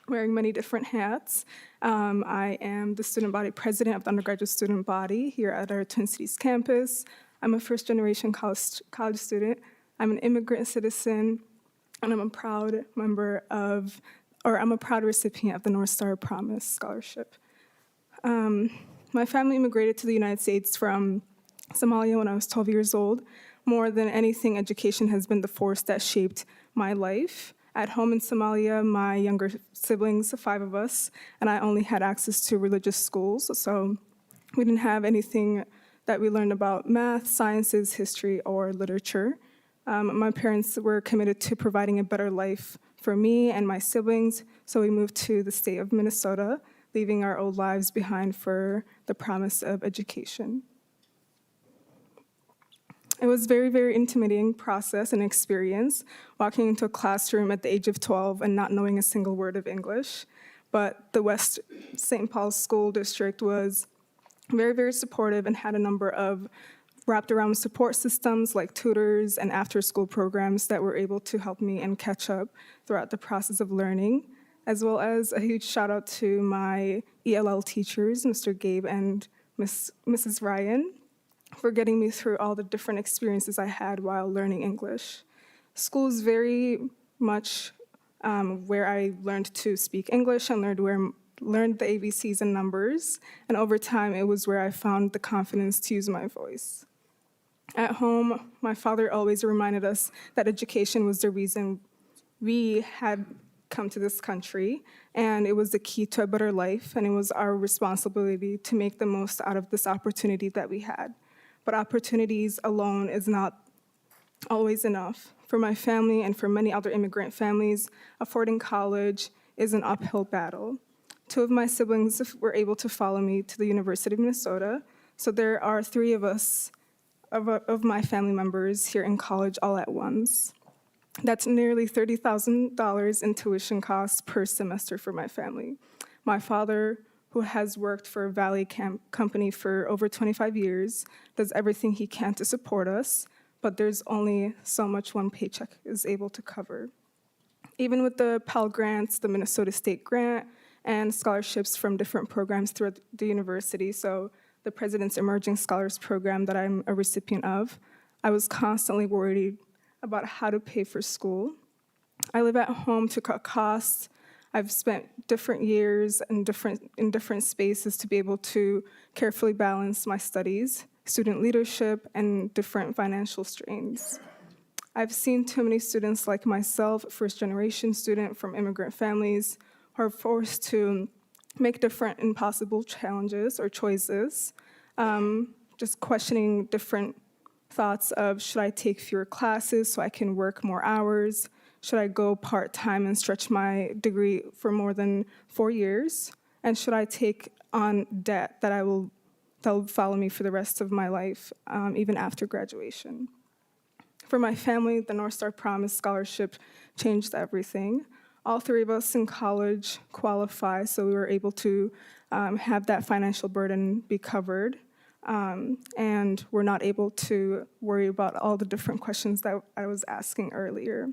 wearing many different hats. I am the student body president of the undergraduate student body here at our Twin Cities campus. I'm a first-generation college student. I'm an immigrant citizen, and I'm a proud recipient of the North Star Promise Scholarship. My family immigrated to the United States from Somalia when I was 12 years old. More than anything, education has been the force that shaped my life. At home in Somalia, my younger siblings, 5 of us, and I only had access to religious schools, so we didn't have anything that we learned about math, sciences, history, or literature. My parents were committed to providing a better life for me and my siblings, so we moved to the state of Minnesota, leaving our old lives behind for the promise of education. It was a very, very intimidating process and experience, walking into a classroom at the age of 12 and not knowing a single word of English. But the West St. Paul School District was very, very supportive and had a number of wrapped around support systems like tutors and after-school programs that were able to help me and catch up throughout the process of learning, as well as a huge shout out to my ELL teachers, Mr. Gabe and Mrs. Ryan, for getting me through all the different experiences I had while learning English. School is very much where I learned to speak English and learned the ABCs and numbers, and over time it was where I found the confidence to use my voice. At home, my father always reminded us that education was the reason we had come to this country, and it was the key to a better life, and it was our responsibility to make the most out of this opportunity that we had. But opportunities alone is not always enough. For my family and for many other immigrant families, affording college is an uphill battle. 2 of my siblings were able to follow me to the University of Minnesota, so there are 3 of us, of my family members here in college all at once. That's nearly $30,000 in tuition costs per semester for my family. My father, who has worked for a Valley company for over 25 years, does everything he can to support us, but there's only so much one paycheck is able to cover. Even with the Pell Grants, the Minnesota State Grant, and scholarships from different programs throughout the university, so the President's Emerging Scholars Program that I'm a recipient of, I was constantly worried about how to pay for school. I live at home to cut costs. I've spent different years in different spaces to be able to carefully balance my studies, student leadership, and different financial strains. I've seen too many students like myself, first-generation student from immigrant families, who are forced to make different impossible challenges or choices, just questioning different thoughts of, should I take fewer classes so I can work more hours? Should I go part-time and stretch my degree for more than 4 years? And should I take on debt that will follow me for the rest of my life, even after graduation? For my family, the North Star Promise Scholarship changed everything. All 3 of us in college qualify, so we were able to have that financial burden be covered. And we're not able to worry about all the different questions that I was asking earlier.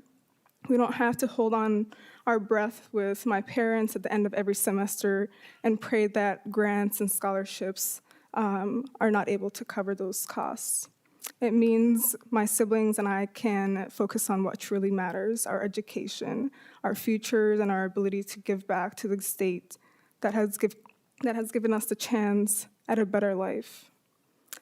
We don't have to hold on our breath with my parents at the end of every semester and pray that grants and scholarships are not able to cover those costs. It means my siblings and I can focus on what truly matters, our education, our futures, and our ability to give back to the state that has given us the chance at a better life.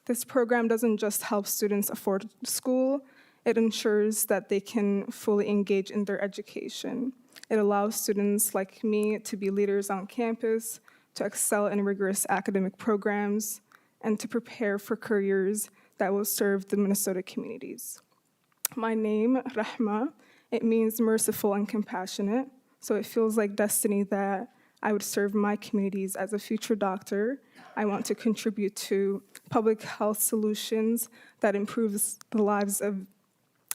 This program doesn't just help students afford school, it ensures that they can fully engage in their education. It allows students like me to be leaders on campus, to excel in rigorous academic programs, and to prepare for careers that will serve the Minnesota communities. My name, Rahma, it means merciful and compassionate, so it feels like destiny that I would serve my communities as a future doctor. I want to contribute to public health solutions that improves the lives of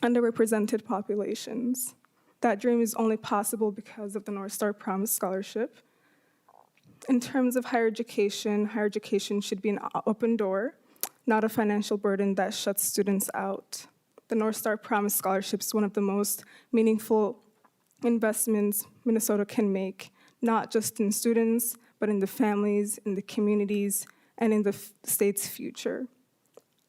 underrepresented populations. That dream is only possible because of the North Star Promise Scholarship. In terms of higher education should be an open door, not a financial burden that shuts students out. The North Star Promise Scholarship is one of the most meaningful investments Minnesota can make, not just in students, but in the families, in the communities, and in the state's future.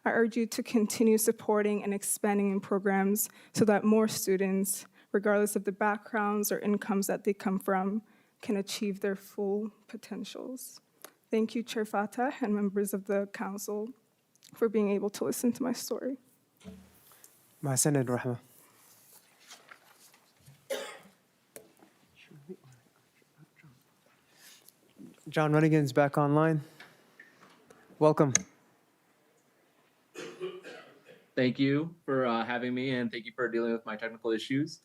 I urge you to continue supporting and expanding in programs so that more students, regardless of the backgrounds or incomes that they come from, can achieve their full potentials. Thank you, Chair Fatah and members of the council for being able to listen to my story. مع سند رحمة. John Runnigan's back online. Welcome. Thank you for having me, and thank you for dealing with my technical issues.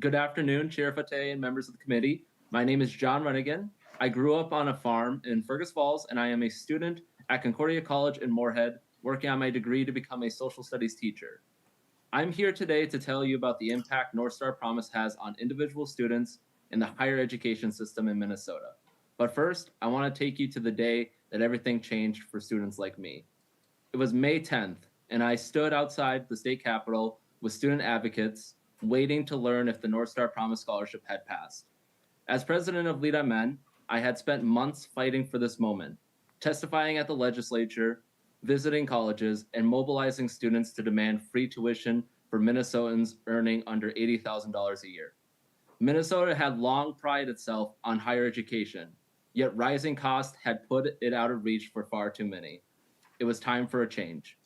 Good afternoon, Chair Fateh and members of the committee. My name is John Runnigan. I grew up on a farm in Fergus Falls, and I am a student at Concordia College in Moorhead, working on my degree to become a social studies teacher. I'm here today to tell you about the impact North Star Promise has on individual students in the higher education system in Minnesota. But first, I want to take you to the day that everything changed for students like me. It was May 10th, and I stood outside the state capitol with student advocates, waiting to learn if the North Star Promise Scholarship had passed. As president of Lida Men, I had spent months fighting for this moment, testifying at the legislature, visiting colleges, and mobilizing students to demand free tuition for Minnesotans earning under $80,000 a year. Minnesota had long prided itself on higher education, yet rising costs had put it out of reach for far too many. It was time for a change.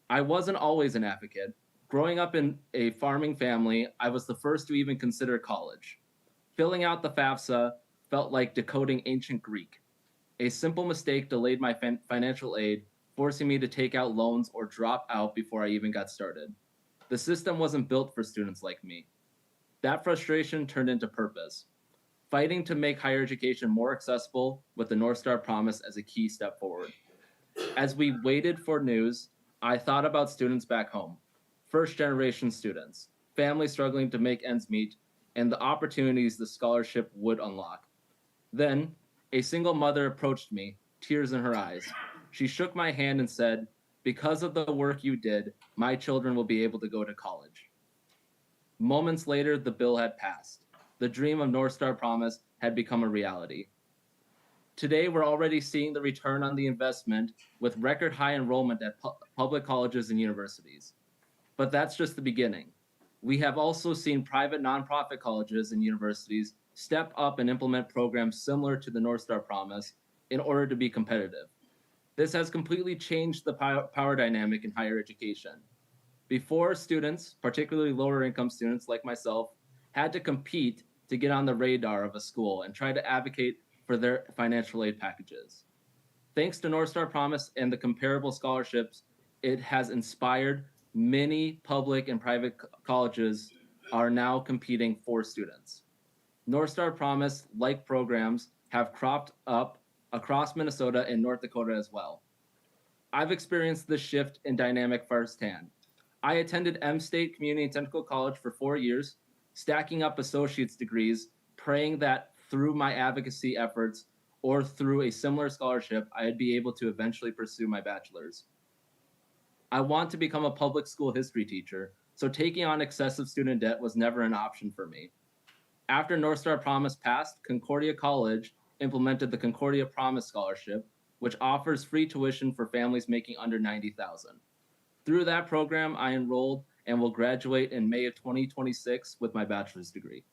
I wasn't always an advocate. Growing up in a farming family, I was the first to even consider college. Filling out the FAFSA felt like decoding ancient Greek. A simple mistake delayed my financial aid, forcing me to take out loans or drop out before I even got started. The system wasn't built for students like me. That frustration turned into purpose, fighting to make higher education more accessible with the North Star Promise as a key step forward. As we waited for news, I thought about students back home, first-generation students, families struggling to make ends meet, and the opportunities the scholarship would unlock. Then, a single mother approached me, tears in her eyes. She shook my hand and said, "Because of the work you did, my children will be able to go to college." Moments later, the bill had passed. The dream of North Star Promise had become a reality. Today, we're already seeing the return on the investment with record high enrollment at public colleges and universities. But that's just the beginning. We have also seen private nonprofit colleges and universities step up and implement programs similar to the North Star Promise in order to be competitive. This has completely changed the power dynamic in higher education. Before, students, particularly lower income students like myself, had to compete to get on the radar of a school and try to advocate for their financial aid packages. Thanks to North Star Promise and the comparable scholarships, it has inspired many public and private colleges are now competing for students. North Star Promise like programs have cropped up across Minnesota and North Dakota as well. I've experienced this shift in dynamic firsthand. I attended M-State Community and Technical College for 4 years, stacking up associate's degrees, praying that through my advocacy efforts or through a similar scholarship, I'd be able to eventually pursue my bachelor's. I want to become a public school history teacher, so taking on excessive student debt was never an option for me. After North Star Promise passed, Concordia College implemented the Concordia Promise Scholarship, which offers free tuition for families making under $90,000. Through that program, I enrolled and will graduate in May of 2026 with my bachelor's degree.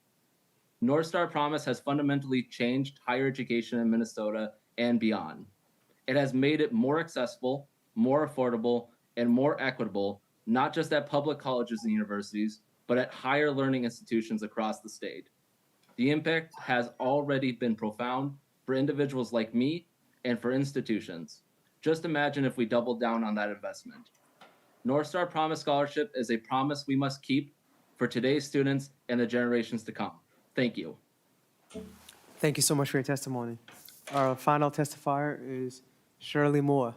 North Star Promise has fundamentally changed higher education in Minnesota and beyond. It has made it more accessible, more affordable, and more equitable, not just at public colleges and universities, but at higher learning institutions across the state. The impact has already been profound for individuals like me and for institutions. Just imagine if we doubled down on that investment. North Star Promise Scholarship is a promise we must keep for today's students and the generations to come. Thank you. Thank you so much for your testimony. Our final testifier is Shirley Moore.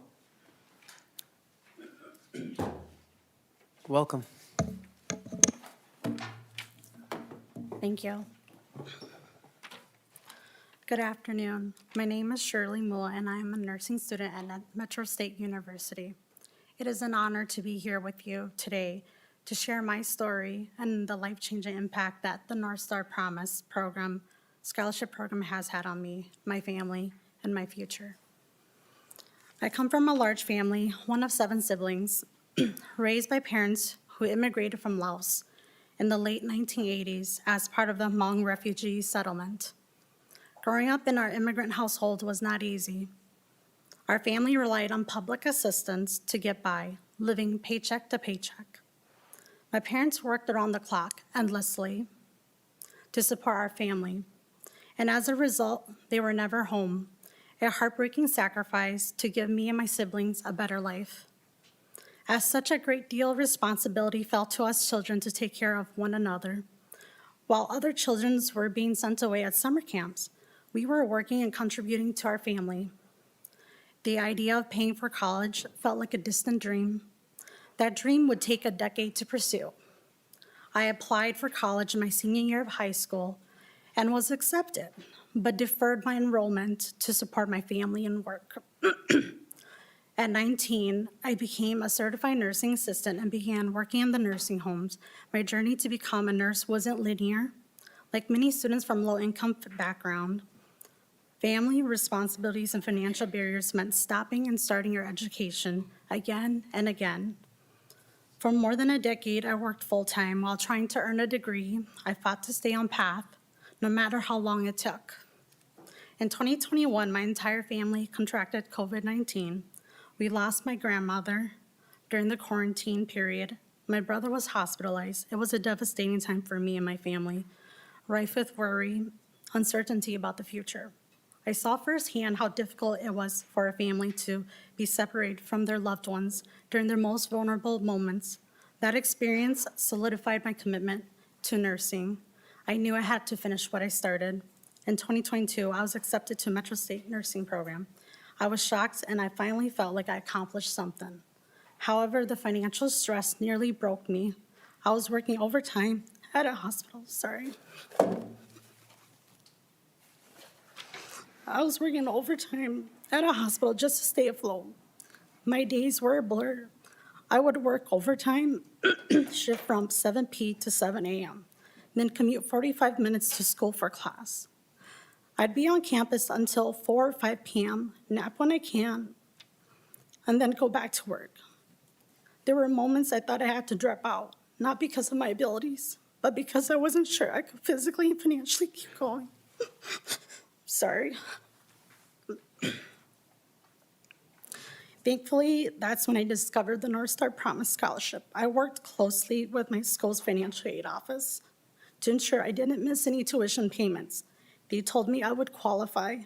Welcome. Thank you. Good afternoon. My name is Shirley Moore, and I am a nursing student at Metro State University. It is an honor to be here with you today to share my story and the life-changing impact that the North Star Promise program, scholarship program has had on me, my family, and my future. I come from a large family, one of 7 siblings, raised by parents who immigrated from Laos in the late 1980s as part of the Hmong refugee settlement. Growing up in our immigrant household was not easy. Our family relied on public assistance to get by, living paycheck to paycheck. My parents worked around the clock, endlessly, to support our family. And as a result, they were never home, a heartbreaking sacrifice to give me and my siblings a better life. As such a great deal of responsibility fell to us children to take care of one another. While other children were being sent away at summer camps, we were working and contributing to our family. The idea of paying for college felt like a distant dream. That dream would take a decade to pursue. I applied for college in my senior year of high school and was accepted, but deferred my enrollment to support my family and work. At 19, I became a certified nursing assistant and began working in the nursing homes. My journey to become a nurse wasn't linear. Like many students from low-income background, family responsibilities and financial barriers meant stopping and starting your education again and again. For more than a decade, I worked full-time while trying to earn a degree. I fought to stay on path, no matter how long it took. In 2021, my entire family contracted COVID-19. We lost my grandmother during the quarantine period. My brother was hospitalized. It was a devastating time for me and my family, rife with worry, uncertainty about the future. I saw firsthand how difficult it was for a family to be separated from their loved ones during their most vulnerable moments. That experience solidified my commitment to nursing. I knew I had to finish what I started. In 2022, I was accepted to Metro State nursing program. I was shocked, and I finally felt like I accomplished something. However, the financial stress nearly broke me. I was working overtime at a hospital, I was working overtime at a hospital just to stay afloat. My days were a blur. I would work overtime, shift from 7 p. to 7 a.m., then commute 45 minutes to school for class. I'd be on campus until 4 or 5 p.m., nap when I can, and then go back to work. There were moments I thought I had to drop out, not because of my abilities, but because I wasn't sure I could physically and financially keep going. Thankfully, that's when I discovered the North Star Promise Scholarship. I worked closely with my school's financial aid office to ensure I didn't miss any tuition payments. They told me I would qualify.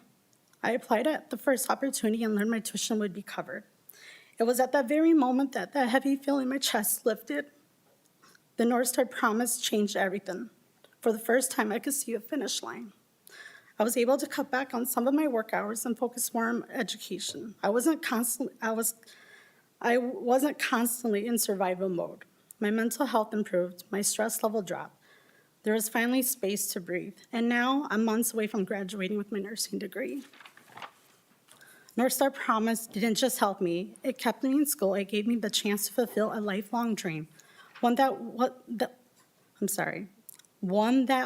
I applied at the first opportunity and learned my tuition would be covered. It was at that very moment that that heavy feeling in my chest lifted. The North Star Promise changed everything. For the first time, I could see a finish line. I was able to cut back on some of my work hours and focus more on education. I wasn't constantly in survival mode. My mental health improved, my stress level dropped. There was finally space to breathe. And now I'm months away from graduating with my nursing degree. North Star Promise didn't just help me, it kept me in school. It gave me the chance to fulfill a lifelong dream, one that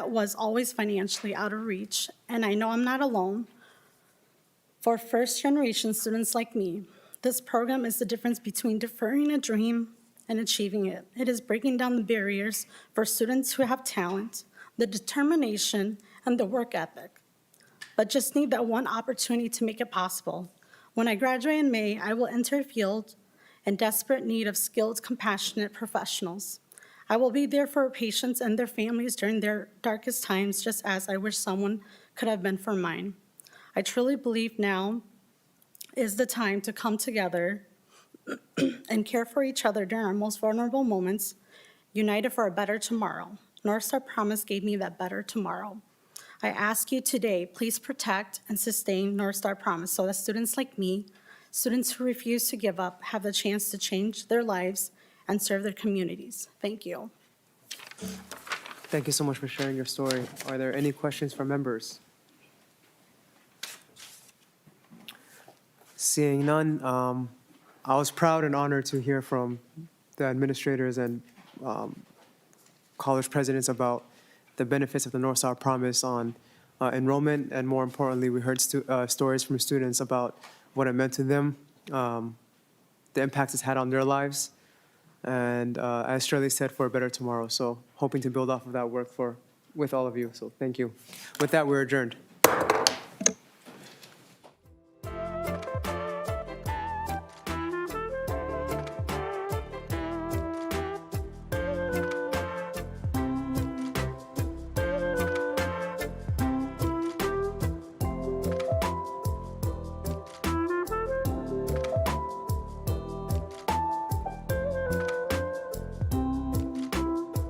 was always financially out of reach, and I know I'm not alone. For first-generation students like me, this program is the difference between deferring a dream and achieving it. It is breaking down the barriers for students who have talent, the determination, and the work ethic, but just need that one opportunity to make it possible. When I graduate in May, I will enter a field in desperate need of skilled, compassionate professionals. I will be there for patients and their families during their darkest times, just as I wish someone could have been for mine. I truly believe now is the time to come together and care for each other during our most vulnerable moments, united for a better tomorrow. North Star Promise gave me that better tomorrow. I ask you today, please protect and sustain North Star Promise so that students like me, students who refuse to give up, have the chance to change their lives and serve their communities. Thank you. Thank you so much for sharing your story. Are there any questions from members? Seeing none, I was proud and honored to hear from the administrators and college presidents about the benefits of the North Star Promise on enrollment, and more importantly, we heard stories from students about what it meant to them, the impact it's had on their lives, and as Shirley said, for a better tomorrow. So hoping to build off of that work with all of you. So thank you. With that, we're adjourned.